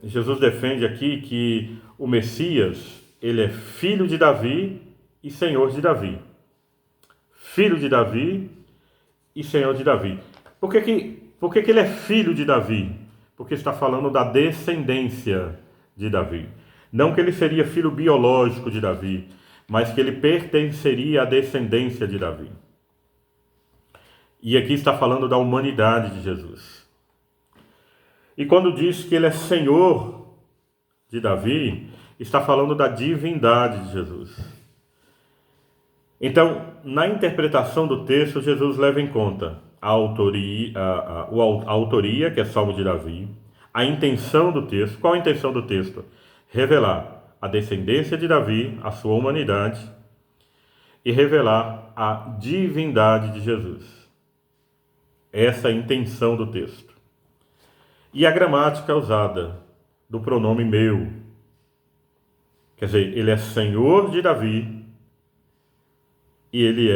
Jesus defende aqui que o Messias, ele é filho de Davi e senhor de Davi. Filho de Davi e senhor de Davi. Por que ele é filho de Davi? Porque está falando da descendência de Davi. Não que ele seria filho biológico de Davi, mas que ele pertenceria à descendência de Davi. E aqui está falando da humanidade de Jesus. E quando diz que ele é Senhor de Davi, está falando da divindade de Jesus. Então, na interpretação do texto, Jesus leva em conta a autoria, que é Salmo de Davi, a intenção do texto. Qual a intenção do texto? Revelar a descendência de Davi, a sua humanidade, e revelar a divindade de Jesus. Essa é a intenção do texto. E a gramática usada do pronome meu. Quer dizer, ele é senhor de Davi e ele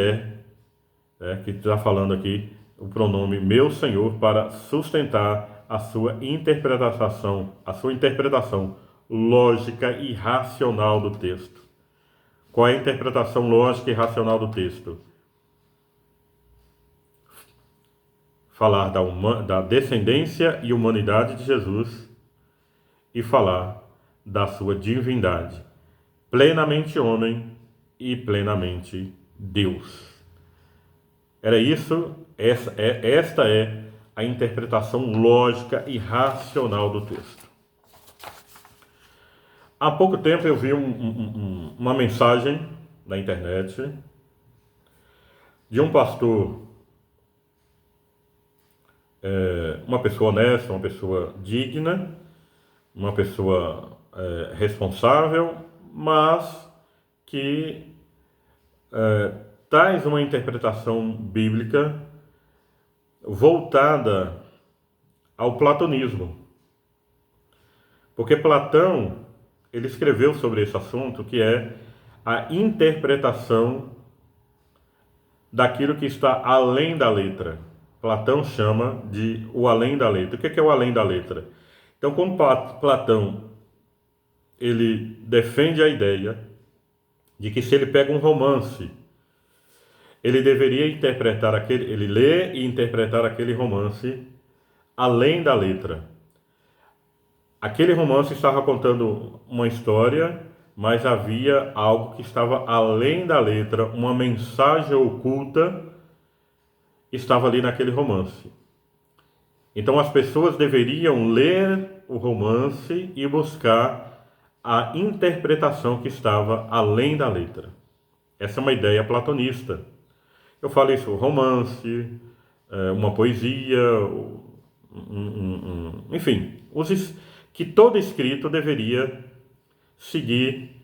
que está falando aqui, o pronome meu senhor para sustentar a sua interpretação lógica e racional do texto. Qual é a interpretação lógica e racional do texto? Falar da descendência e humanidade de Jesus e falar da sua divindade, plenamente homem e plenamente Deus. Era isso, esta é a interpretação lógica e racional do texto. Há pouco tempo eu vi uma mensagem na internet de um pastor uma pessoa honesta, uma pessoa digna, uma pessoa responsável, mas que traz uma interpretação bíblica voltada ao platonismo. Porque Platão, ele escreveu sobre esse assunto, que é a interpretação daquilo que está além da letra. Platão chama de o além da letra. O que é o além da letra? Então, quando Platão ele defende a ideia de que se ele pega um romance, ele deveria interpretar ele ler e interpretar aquele romance além da letra. Aquele romance estava contando uma história, mas havia algo que estava além da letra, uma mensagem oculta estava ali naquele romance. Então as pessoas deveriam ler o romance e buscar a interpretação que estava além da letra. Essa é uma ideia platonista. Eu falei isso, romance, uma poesia, enfim, que todo escrito deveria seguir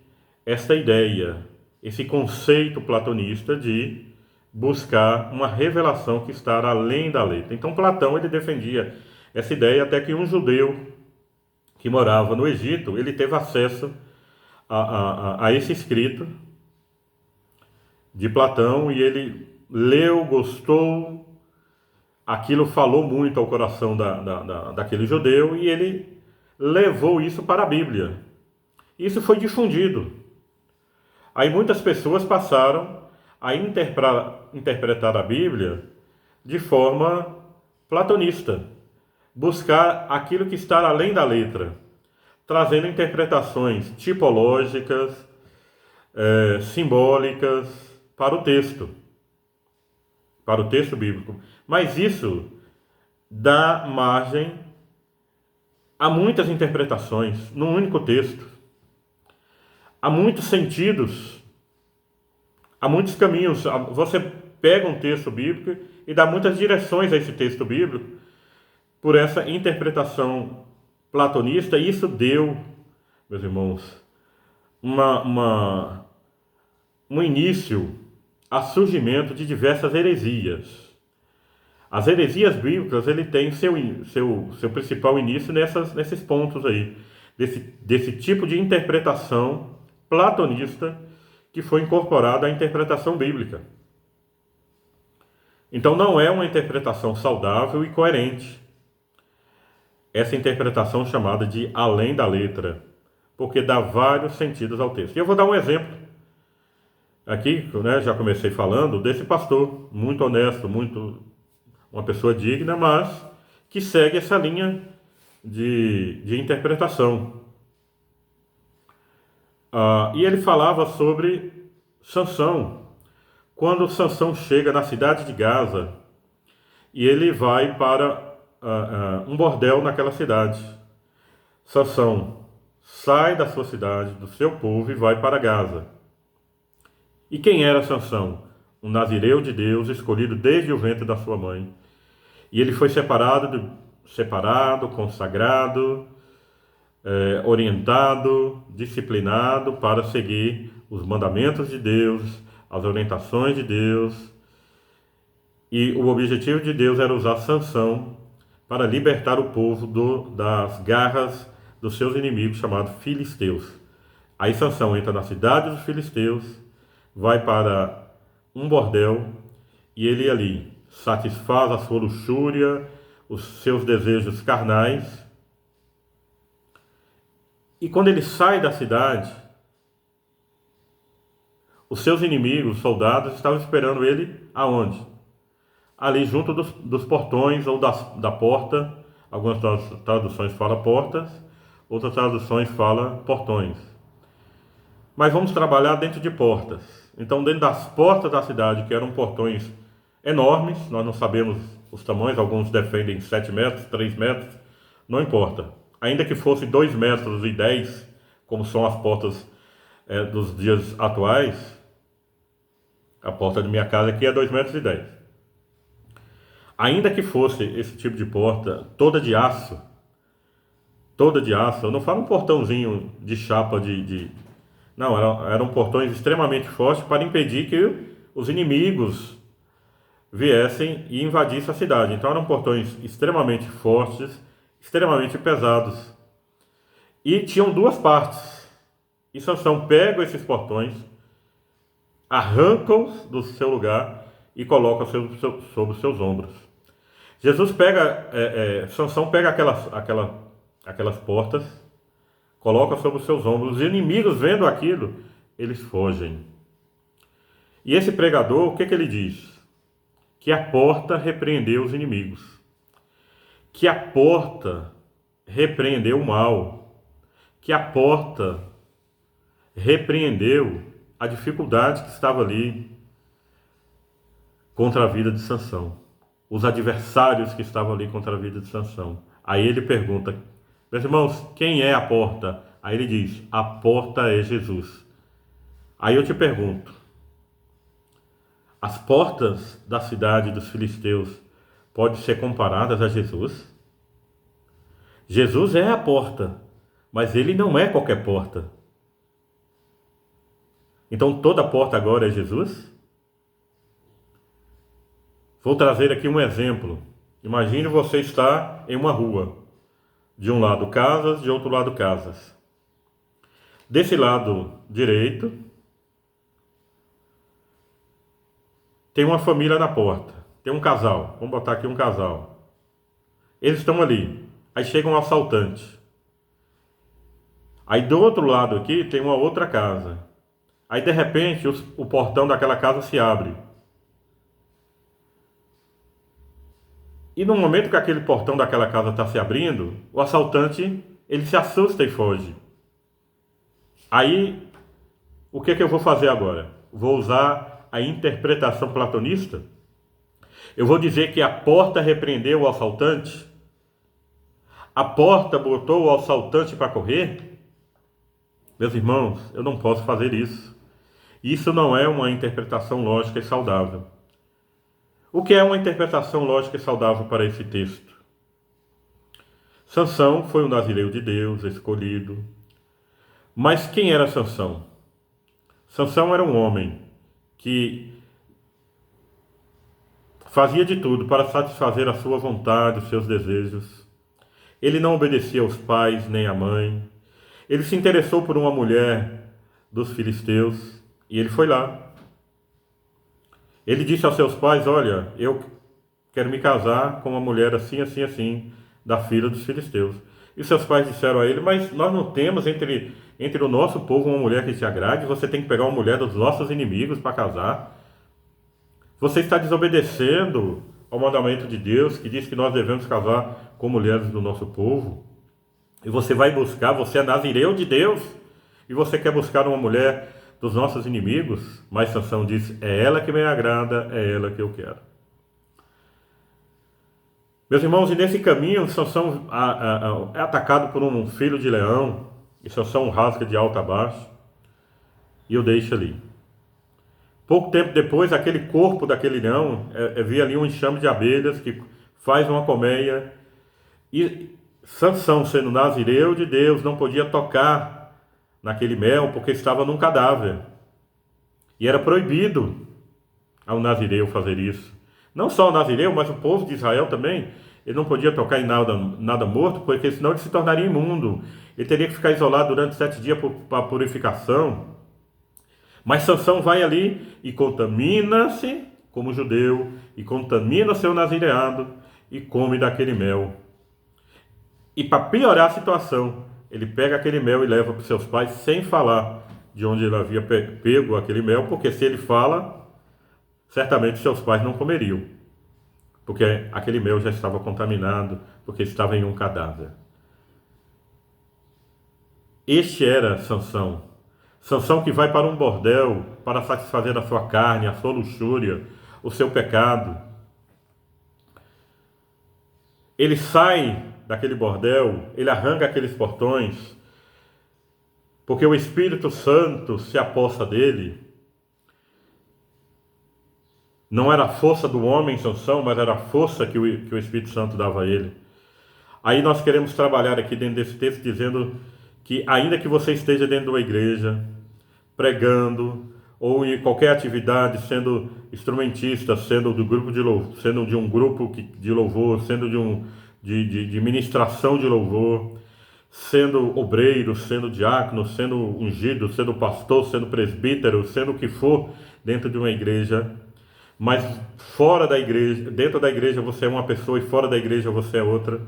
esta ideia, esse conceito platonista de buscar uma revelação que está além da letra. Então Platão ele defendia essa ideia até que um judeu que morava no Egito, ele teve acesso a esse escrito de Platão e ele leu, gostou, aquilo falou muito ao coração daquele judeu e ele levou isso para a Bíblia. Isso foi difundido. Aí muitas pessoas passaram a interpretar a Bíblia de forma platonista, buscar aquilo que está além da letra, trazendo interpretações tipológicas, simbólicas para o texto bíblico. Mas isso dá margem a muitas interpretações num único texto. Há muitos sentidos, há muitos caminhos. Você pega um texto bíblico e dá muitas direções a esse texto bíblico por essa interpretação platonista. E isso deu, meus irmãos, um início a surgimento de diversas heresias. As heresias bíblicas, ele tem seu principal início nesses pontos aí, desse tipo de interpretação platonista que foi incorporada à interpretação bíblica. Então não é uma interpretação saudável e coerente. Essa interpretação chamada de além da letra, porque dá vários sentidos ao texto. E eu vou dar um exemplo. Aqui, né, já comecei falando desse pastor, muito honesto, uma pessoa digna, mas que segue essa linha de interpretação. E ele falava sobre Sansão. Quando Sansão chega na cidade de Gaza e ele vai para um bordel naquela cidade. Sansão sai da sua cidade, do seu povo e vai para Gaza. E quem era Sansão? Um nazireu de Deus, escolhido desde o ventre da sua mãe. E ele foi separado, consagrado, orientado, disciplinado para seguir os mandamentos de Deus, as orientações de Deus. E o objetivo de Deus era usar Sansão para libertar o povo das garras dos seus inimigos, chamados filisteus. Aí Sansão entra na cidade dos filisteus, vai para um bordel e ele ali satisfaz a sua luxúria, os seus desejos carnais. E quando ele sai da cidade, os seus inimigos, os soldados, estavam esperando ele aonde? Ali junto dos portões ou da porta. Algumas traduções falam portas, outras traduções falam portões. Mas vamos trabalhar dentro de portas. Então, dentro das portas da cidade, que eram portões enormes, nós não sabemos os tamanhos, alguns defendem 7 metros, 3 metros, não importa. Ainda que fosse 2 metros e 10, como são as portas dos dias atuais, a porta de minha casa aqui é 2 metros e 10. Ainda que fosse esse tipo de porta toda de aço, eu não falo um portãozinho de chapa não, eram portões extremamente fortes para impedir que os inimigos viessem e invadissem a cidade. Então eram portões extremamente fortes, extremamente pesados. E tinham duas partes. E Sansão pega esses portões, arranca-os do seu lugar e coloca sobre os seus ombros. Jesus pega, Sansão pega aquelas portas, coloca sobre os seus ombros. Os inimigos, vendo aquilo, eles fogem. E esse pregador, o que ele diz? Que a porta repreendeu os inimigos. Que a porta repreendeu o mal. Que a porta repreendeu a dificuldade que estava ali contra a vida de Sansão. Os adversários que estavam ali contra a vida de Sansão. Aí ele pergunta: meus irmãos, quem é a porta? Aí ele diz: a porta é Jesus. Aí eu te pergunto: as portas da cidade dos filisteus podem ser comparadas a Jesus? Jesus é a porta, mas ele não é qualquer porta. Então toda porta agora é Jesus? Vou trazer aqui um exemplo. Imagine você estar em uma rua. De um lado casas, de outro lado casas. Desse lado direito, tem uma família na porta. Tem um casal. Vamos botar aqui um casal. Eles estão ali. Aí chega um assaltante. Aí do outro lado aqui tem uma outra casa. Aí de repente o portão daquela casa se abre. E no momento que aquele portão daquela casa está se abrindo, o assaltante, ele se assusta e foge. Aí, o que eu vou fazer agora? Vou usar a interpretação platonista? Eu vou dizer que a porta repreendeu o assaltante? A porta botou o assaltante para correr? Meus irmãos, eu não posso fazer isso. Isso não é uma interpretação lógica e saudável. O que é uma interpretação lógica e saudável para esse texto? Sansão foi um nazireu de Deus, escolhido. Mas quem era Sansão? Sansão era um homem que fazia de tudo para satisfazer a sua vontade, os seus desejos. Ele não obedecia aos pais nem à mãe. Ele se interessou por uma mulher dos filisteus e ele foi lá. Ele disse aos seus pais: olha, eu quero me casar com uma mulher assim, assim, assim, da filha dos filisteus. E seus pais disseram a ele: mas nós não temos entre o nosso povo uma mulher que te agrade, você tem que pegar uma mulher dos nossos inimigos para casar. Você está desobedecendo ao mandamento de Deus, que diz que nós devemos casar com mulheres do nosso povo. E você vai buscar, você é nazireu de Deus, e você quer buscar uma mulher dos nossos inimigos? Mas Sansão diz: é ela que me agrada, é ela que eu quero. Meus irmãos, e nesse caminho Sansão é atacado por um filho de leão, e Sansão rasga de alto a baixo e o deixa ali. Pouco tempo depois, aquele corpo daquele leão vê ali um enxame de abelhas que faz uma colmeia, e Sansão, sendo nazireu de Deus, não podia tocar naquele mel, porque estava num cadáver. E era proibido ao nazireu fazer isso. Não só o nazireu, mas o povo de Israel também. Ele não podia tocar em nada morto, porque senão ele se tornaria imundo. Ele teria que ficar isolado durante 7 dias para purificação. Mas Sansão vai ali e contamina-se como judeu, e contamina seu nazireado, e come daquele mel. E para piorar a situação, ele pega aquele mel e leva para os seus pais sem falar de onde ele havia pego aquele mel, porque se ele fala, certamente seus pais não comeriam, porque aquele mel já estava contaminado, porque estava em um cadáver. Este era Sansão. Sansão que vai para um bordel para satisfazer a sua carne, a sua luxúria, o seu pecado. Ele sai daquele bordel, ele arranca aqueles portões, porque o Espírito Santo se apossa dele. Não era a força do homem, Sansão, mas era a força que o Espírito Santo dava a ele. Aí nós queremos trabalhar aqui dentro desse texto dizendo que ainda que você esteja dentro de uma igreja, pregando, ou em qualquer atividade, sendo instrumentista, sendo do grupo de louvor, sendo de um grupo de louvor, sendo de ministração de louvor, sendo obreiro, sendo diácono, sendo ungido, sendo pastor, sendo presbítero, sendo o que for dentro de uma igreja, mas fora da igreja, dentro da igreja você é uma pessoa e fora da igreja você é outra.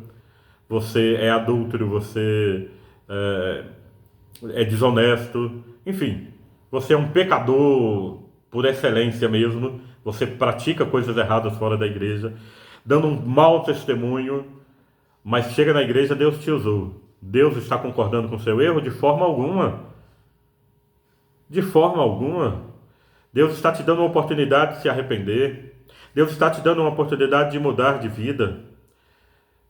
Você é adúltero, você é desonesto, enfim, você é um pecador por excelência mesmo, você pratica coisas erradas fora da igreja, dando um mau testemunho, mas chega na igreja, Deus te usou. Deus está concordando com o seu erro? De forma alguma. De forma alguma. Deus está te dando uma oportunidade de se arrepender. Deus está te dando uma oportunidade de mudar de vida.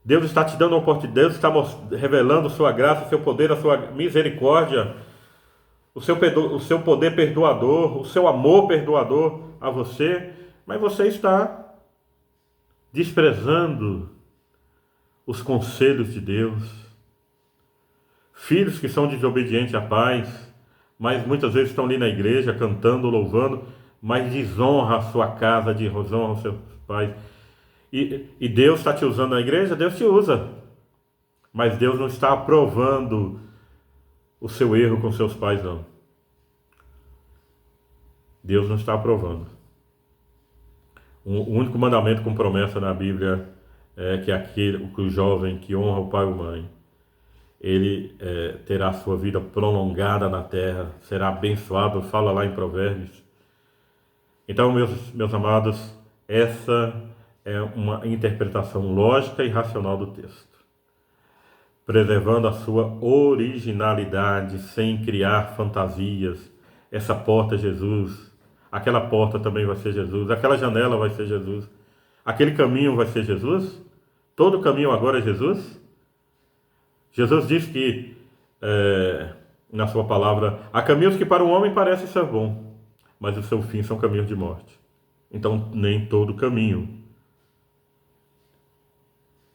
Deus está te dando uma oportunidade, Deus está revelando sua graça, seu poder, a sua misericórdia, o seu poder perdoador, o seu amor perdoador a você, mas você está desprezando os conselhos de Deus. Filhos que são desobedientes a pais, mas muitas vezes estão ali na igreja cantando, louvando, mas desonra a sua casa, desonra os seus pais. E Deus está te usando na igreja? Deus te usa. Mas Deus não está aprovando o seu erro com seus pais, não. Deus não está aprovando. O único mandamento com promessa na Bíblia é que o jovem que honra o pai ou mãe, ele terá sua vida prolongada na terra, será abençoado, fala lá em Provérbios. Então, meus amados, essa é uma interpretação lógica e racional do texto, preservando a sua originalidade, sem criar fantasias. Essa porta é Jesus, aquela porta também vai ser Jesus, aquela janela vai ser Jesus, aquele caminho vai ser Jesus, todo caminho agora é Jesus. Jesus diz que, na sua palavra, há caminhos que para o homem parecem ser bom, mas o seu fim são caminhos de morte. Então, nem todo caminho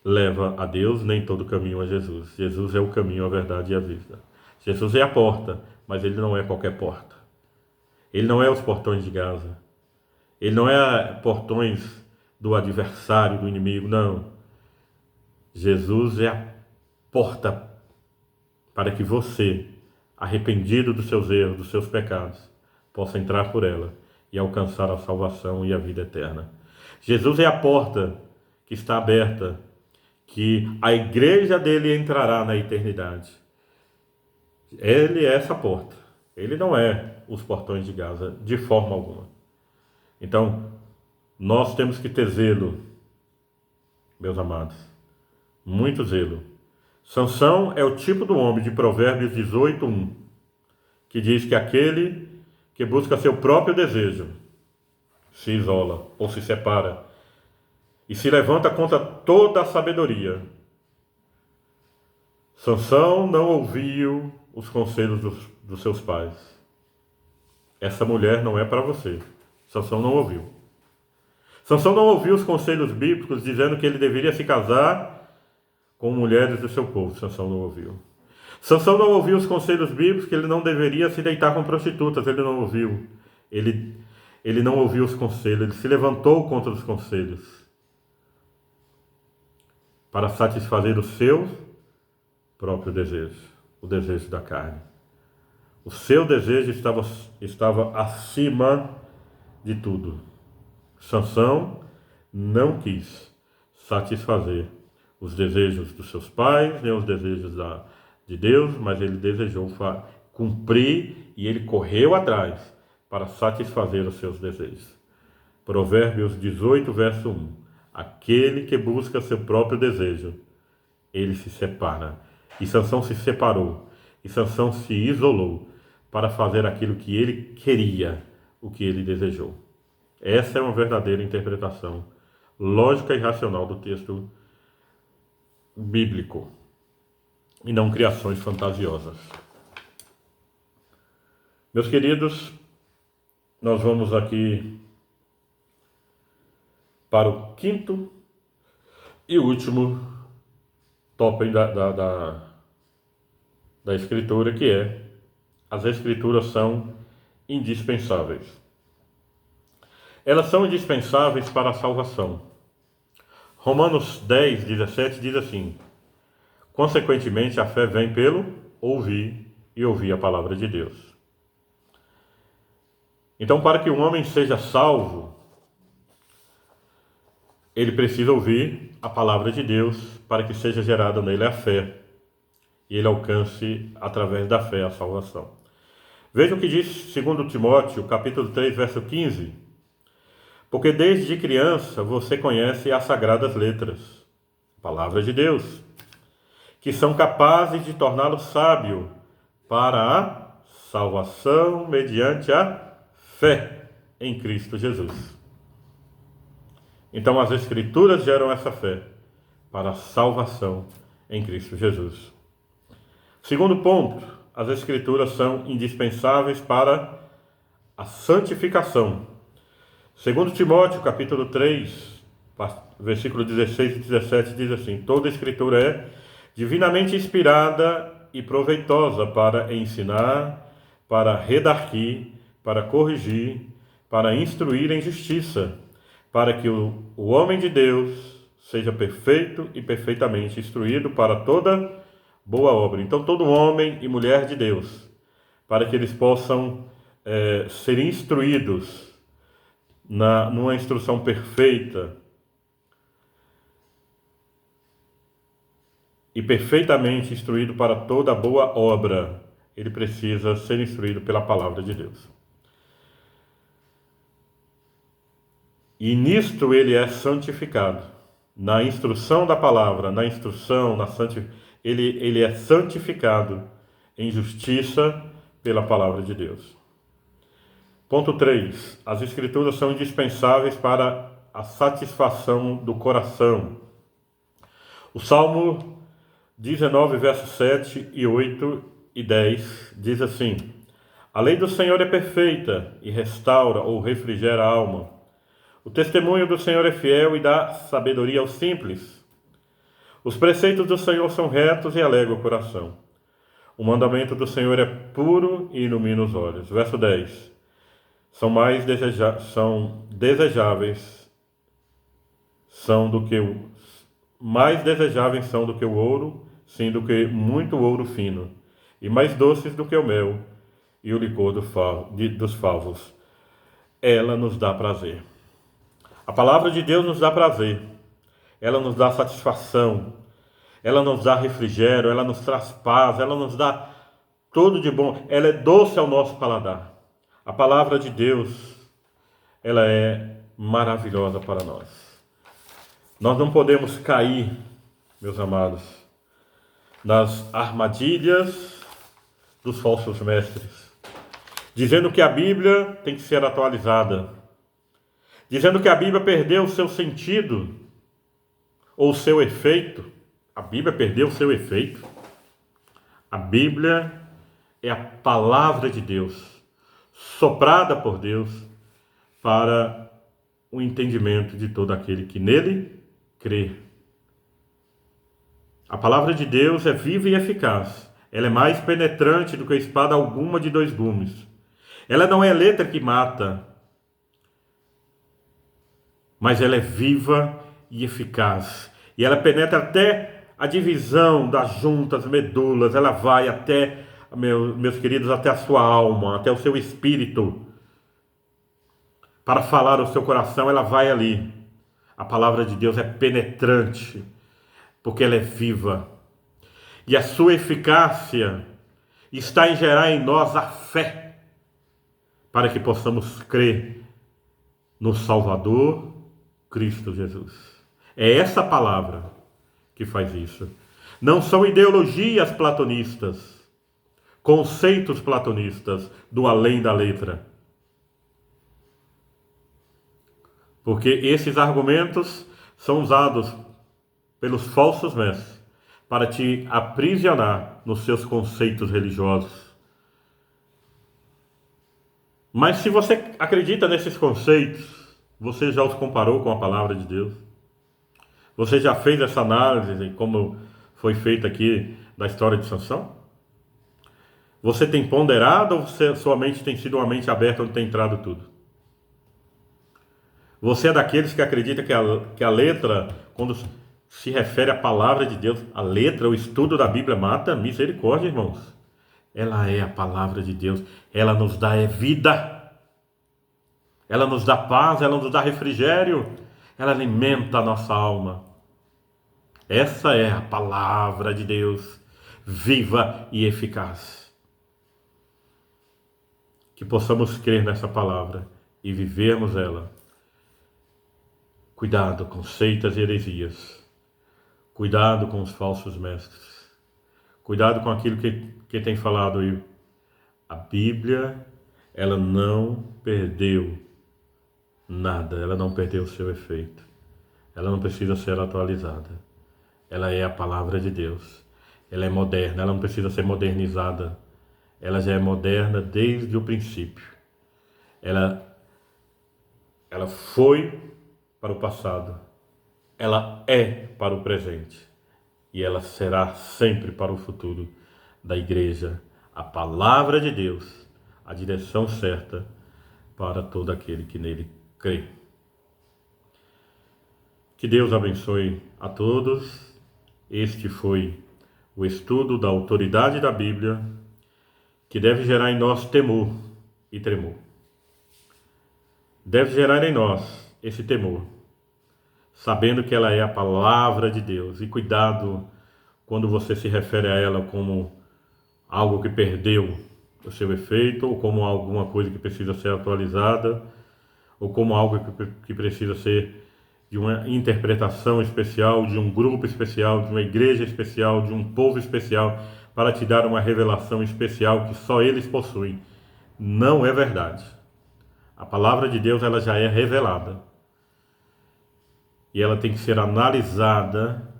leva a Deus, nem todo caminho a Jesus. Jesus é o caminho, a verdade e a vida. Jesus é a porta, mas ele não é qualquer porta. Ele não é os portões de Gaza. Ele não é portões do adversário, do inimigo, não. Jesus é a porta para que você, arrependido dos seus erros, dos seus pecados, possa entrar por ela e alcançar a salvação e a vida eterna. Jesus é a porta que está aberta, que a igreja dele entrará na eternidade. Ele é essa porta. Ele não é os portões de Gaza, de forma alguma. Então, nós temos que ter zelo, meus amados. Muito zelo. Sansão é o tipo do homem de Provérbios 18:1, que diz que aquele que busca seu próprio desejo se isola ou se separa e se levanta contra toda a sabedoria. Sansão não ouviu os conselhos dos seus pais. Essa mulher não é para você. Sansão não ouviu. Sansão não ouviu os conselhos bíblicos dizendo que ele deveria se casar com mulheres do seu povo. Sansão não ouviu. Sansão não ouviu os conselhos bíblicos que ele não deveria se deitar com prostitutas. Ele não ouviu. Ele não ouviu os conselhos. Ele se levantou contra os conselhos para satisfazer o seu próprio desejo, o desejo da carne. O seu desejo estava acima de tudo. Sansão não quis satisfazer os desejos dos seus pais, nem os desejos de Deus, mas ele desejou cumprir e ele correu atrás para satisfazer os seus desejos. Provérbios 18, verso 1. Aquele que busca seu próprio desejo, ele se separa. E Sansão se separou. E Sansão se isolou para fazer aquilo que ele queria, o que ele desejou. Essa é uma verdadeira interpretação lógica e racional do texto bíblico, e não criações fantasiosas. Meus queridos, nós vamos aqui para o quinto e último tópico da Escritura, que é: as Escrituras são indispensáveis. Elas são indispensáveis para a salvação. Romanos 10, 17 diz assim: consequentemente, a fé vem pelo ouvir e ouvir a palavra de Deus. Então, para que um homem seja salvo, ele precisa ouvir a palavra de Deus para que seja gerada nele a fé e ele alcance, através da fé, a salvação. Veja o que diz 2 Timóteo, capítulo 3, verso 15. Porque desde criança você conhece as sagradas letras, palavra de Deus, que são capazes de torná-lo sábio para a salvação mediante a fé em Cristo Jesus. Então as Escrituras geram essa fé para a salvação em Cristo Jesus. Segundo ponto, as Escrituras são indispensáveis para a santificação. Segundo Timóteo, capítulo 3, versículo 16 e 17, diz assim: toda Escritura é divinamente inspirada e proveitosa para ensinar, para redarguir, para corrigir, para instruir em justiça, para que o homem de Deus seja perfeito e perfeitamente instruído para toda boa obra. Então, todo homem e mulher de Deus, para que eles possam ser instruídos numa instrução perfeita e perfeitamente instruído para toda boa obra, ele precisa ser instruído pela palavra de Deus. E nisto ele é santificado. Na instrução da palavra, ele é santificado em justiça pela palavra de Deus. Ponto 3. As Escrituras são indispensáveis para a satisfação do coração. O Salmo 19, versos 7 e 8 e 10 diz assim: a lei do Senhor é perfeita e restaura ou refrigera a alma. O testemunho do Senhor é fiel e dá sabedoria aos simples. Os preceitos do Senhor são retos e alegram o coração. O mandamento do Senhor é puro e ilumina os olhos. Verso 10. São desejáveis do que o ouro, sim, do que muito ouro fino, e mais doces do que o mel e o licor dos favos. Ela nos dá prazer. A palavra de Deus nos dá prazer, ela nos dá satisfação, ela nos dá refrigério, ela nos traz paz, ela nos dá tudo de bom, ela é doce ao nosso paladar. A palavra de Deus, ela é maravilhosa para nós. Nós não podemos cair, meus amados, nas armadilhas dos falsos mestres, dizendo que a Bíblia tem que ser atualizada, dizendo que a Bíblia perdeu o seu sentido ou o seu efeito. A Bíblia perdeu o seu efeito. A Bíblia é a palavra de Deus, soprada por Deus para o entendimento de todo aquele que nele crê. A palavra de Deus é viva e eficaz. Ela é mais penetrante do que espada alguma de dois gumes. Ela não é letra que mata, mas ela é viva e eficaz. E ela penetra até a divisão das juntas, medulas. Ela vai até, meus queridos, até a sua alma, até o seu espírito. Para falar o seu coração, ela vai ali. A palavra de Deus é penetrante, porque ela é viva. E a sua eficácia está em gerar em nós a fé, para que possamos crer no Salvador, Cristo Jesus. É essa palavra que faz isso. Não são ideologias platonistas, conceitos platonistas do além da letra. Porque esses argumentos são usados pelos falsos mestres para te aprisionar nos seus conceitos religiosos. Mas se você acredita nesses conceitos, Você já os comparou com a palavra de Deus? Você já fez essa análise, como foi feita aqui, da história de Sansão? Você tem ponderado ou sua mente tem sido uma mente aberta onde tem entrado tudo? Você é daqueles que acredita que a letra, quando se refere à palavra de Deus, a letra, o estudo da Bíblia mata? Misericórdia, irmãos. Ela é a palavra de Deus. Ela nos dá vida. Ela nos dá paz, ela nos dá refrigério. Ela alimenta a nossa alma. Essa é a palavra de Deus, viva e eficaz. Que possamos crer nessa palavra e vivermos ela. Cuidado com seitas e heresias. Cuidado com os falsos mestres. Cuidado com aquilo que tem falado aí. A Bíblia, ela não perdeu nada, ela não perdeu o seu efeito. Ela não precisa ser atualizada. Ela é a palavra de Deus. Ela é moderna, ela não precisa ser modernizada. Ela já é moderna desde o princípio. Ela foi para o passado. Ela é para o presente. E ela será sempre para o futuro da igreja. A palavra de Deus, a direção certa para todo aquele que nele crê. Que Deus abençoe a todos. Este foi o estudo da autoridade da Bíblia, que deve gerar em nós temor e tremor. Deve gerar em nós esse temor, sabendo que ela é a palavra de Deus. E cuidado quando você se refere a ela como algo que perdeu o seu efeito, ou como alguma coisa que precisa ser atualizada, ou como algo que precisa ser de uma interpretação especial, de um grupo especial, de uma igreja especial, de um povo especial, para te dar uma revelação especial que só eles possuem. Não é verdade. A palavra de Deus, ela já é revelada. E ela tem que ser analisada,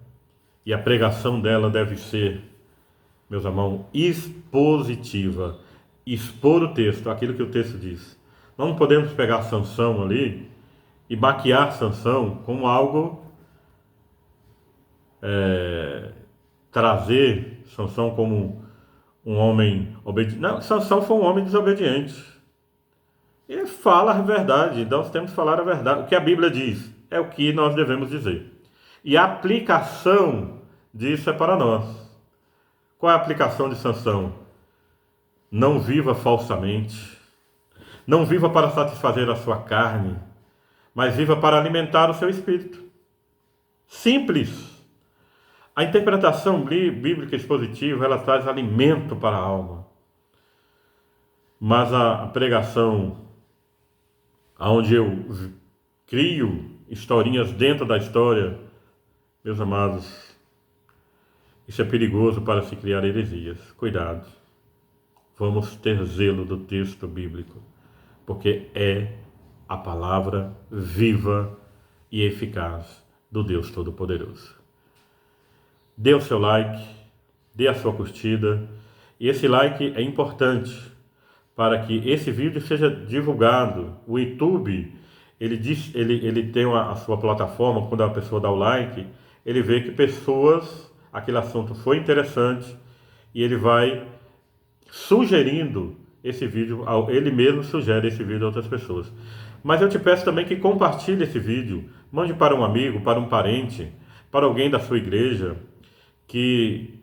e a pregação dela deve ser, meus irmãos, expositiva. Expor o texto, aquilo que o texto diz. Nós não podemos pegar Sansão ali e maquiar Sansão como algo, trazer Sansão como um homem obediente. Não, Sansão foi um homem desobediente. Ele fala a verdade, então nós temos que falar a verdade. O que a Bíblia diz é o que nós devemos dizer. E a aplicação disso é para nós. Qual é a aplicação de Sansão? Não viva falsamente. Não viva para satisfazer a sua carne, mas viva para alimentar o seu espírito. Simples. A interpretação bíblica expositiva, ela traz alimento para a alma. Mas a pregação, onde eu crio historinhas dentro da história, meus amados, isso é perigoso para se criar heresias. Cuidado. Vamos ter zelo do texto bíblico, porque é a palavra viva e eficaz do Deus Todo-Poderoso. Dê o seu like, dê a sua curtida, e esse like é importante para que esse vídeo seja divulgado. O YouTube, ele tem a sua plataforma, quando a pessoa dá o like, ele vê que aquele assunto foi interessante, e ele vai sugerindo esse vídeo, ele mesmo sugere esse vídeo a outras pessoas. Mas eu te peço também que compartilhe esse vídeo, mande para um amigo, para um parente, para alguém da sua igreja que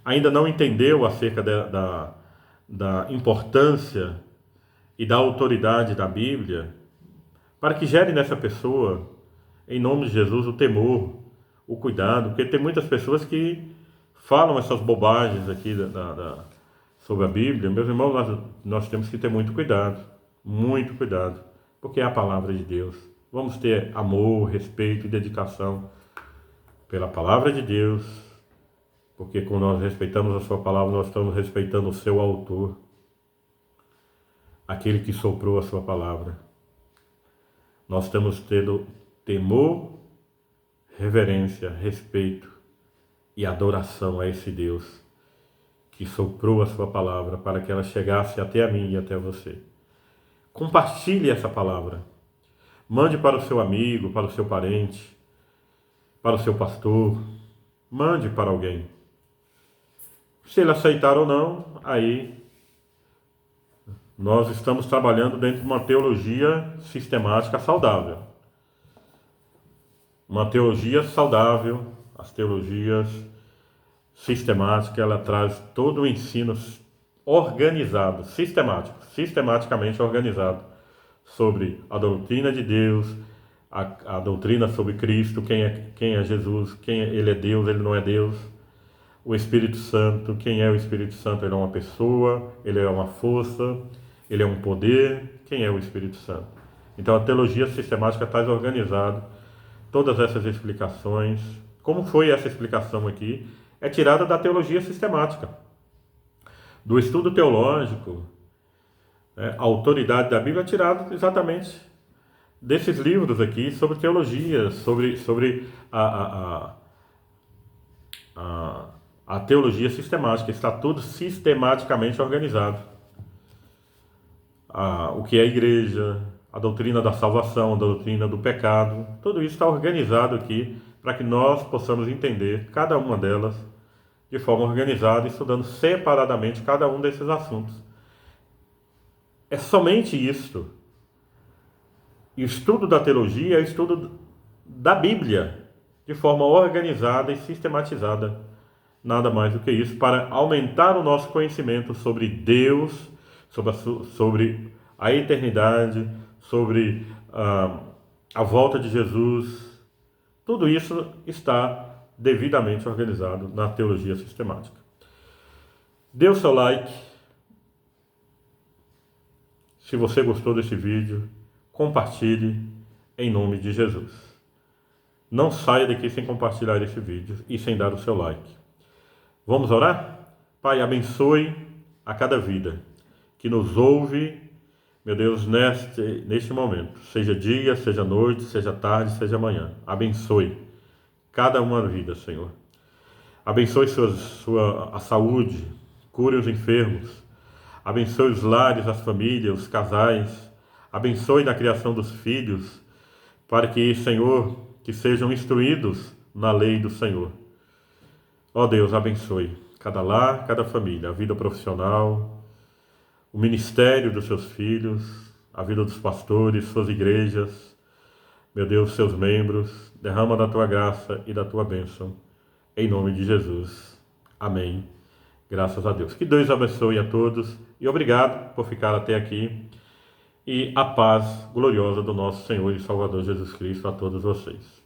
ainda não entendeu acerca da importância e da autoridade da Bíblia, para que gere nessa pessoa, em nome de Jesus, o temor, o cuidado, porque tem muitas pessoas que falam essas bobagens aqui sobre a Bíblia. Meus irmãos, nós temos que ter muito cuidado, porque é a palavra de Deus. Vamos ter amor, respeito e dedicação pela palavra de Deus, porque quando nós respeitamos a sua palavra, nós estamos respeitando o seu autor, aquele que soprou a sua palavra. Nós estamos tendo temor, reverência, respeito e adoração a esse Deus que soprou a sua palavra para que ela chegasse até a mim e até você. Compartilhe essa palavra. Mande para o seu amigo, para o seu parente, para o seu pastor. Mande para alguém. Se ele aceitar ou não, aí nós estamos trabalhando dentro de uma teologia sistemática saudável. Uma teologia saudável, as teologias sistemáticas, ela traz todo o ensino organizado, sistematicamente organizado, sobre a doutrina de Deus, a doutrina sobre Cristo, quem é Jesus, ele é Deus, ele não é Deus, o Espírito Santo, quem é o Espírito Santo, ele é uma pessoa, ele é uma força, ele é um poder, quem é o Espírito Santo. Então a teologia sistemática traz organizado todas essas explicações. Como foi essa explicação aqui? É tirada da teologia sistemática, do estudo teológico. A autoridade da Bíblia é tirada exatamente desses livros aqui sobre teologia, sobre a teologia sistemática. Está tudo sistematicamente organizado. O que é a igreja, a doutrina da salvação, a doutrina do pecado, tudo isso está organizado aqui para que nós possamos entender cada uma delas de forma organizada, estudando separadamente cada um desses assuntos. É somente isto. E o estudo da teologia é o estudo da Bíblia, de forma organizada e sistematizada. Nada mais do que isso, para aumentar o nosso conhecimento sobre Deus, sobre a eternidade, sobre a volta de Jesus. Tudo isso está devidamente organizado na teologia sistemática. Dê o seu like. Se você gostou desse vídeo, compartilhe em nome de Jesus. Não saia daqui sem compartilhar esse vídeo e sem dar o seu like. Vamos orar? Pai, abençoe a cada vida que nos ouve, meu Deus, neste momento. Seja dia, seja noite, seja tarde, seja manhã. Abençoe cada uma vida, Senhor. Abençoe a saúde, cure os enfermos. Abençoe os lares, as famílias, os casais. Abençoe na criação dos filhos, para que, Senhor, que sejam instruídos na lei do Senhor. Ó Deus, abençoe cada lar, cada família, a vida profissional, o ministério dos seus filhos, a vida dos pastores, suas igrejas, meu Deus, seus membros. Derrama da tua graça e da tua bênção, em nome de Jesus. Amém. Graças a Deus. Que Deus abençoe a todos e obrigado por ficar até aqui. E a paz gloriosa do nosso Senhor e Salvador Jesus Cristo a todos vocês.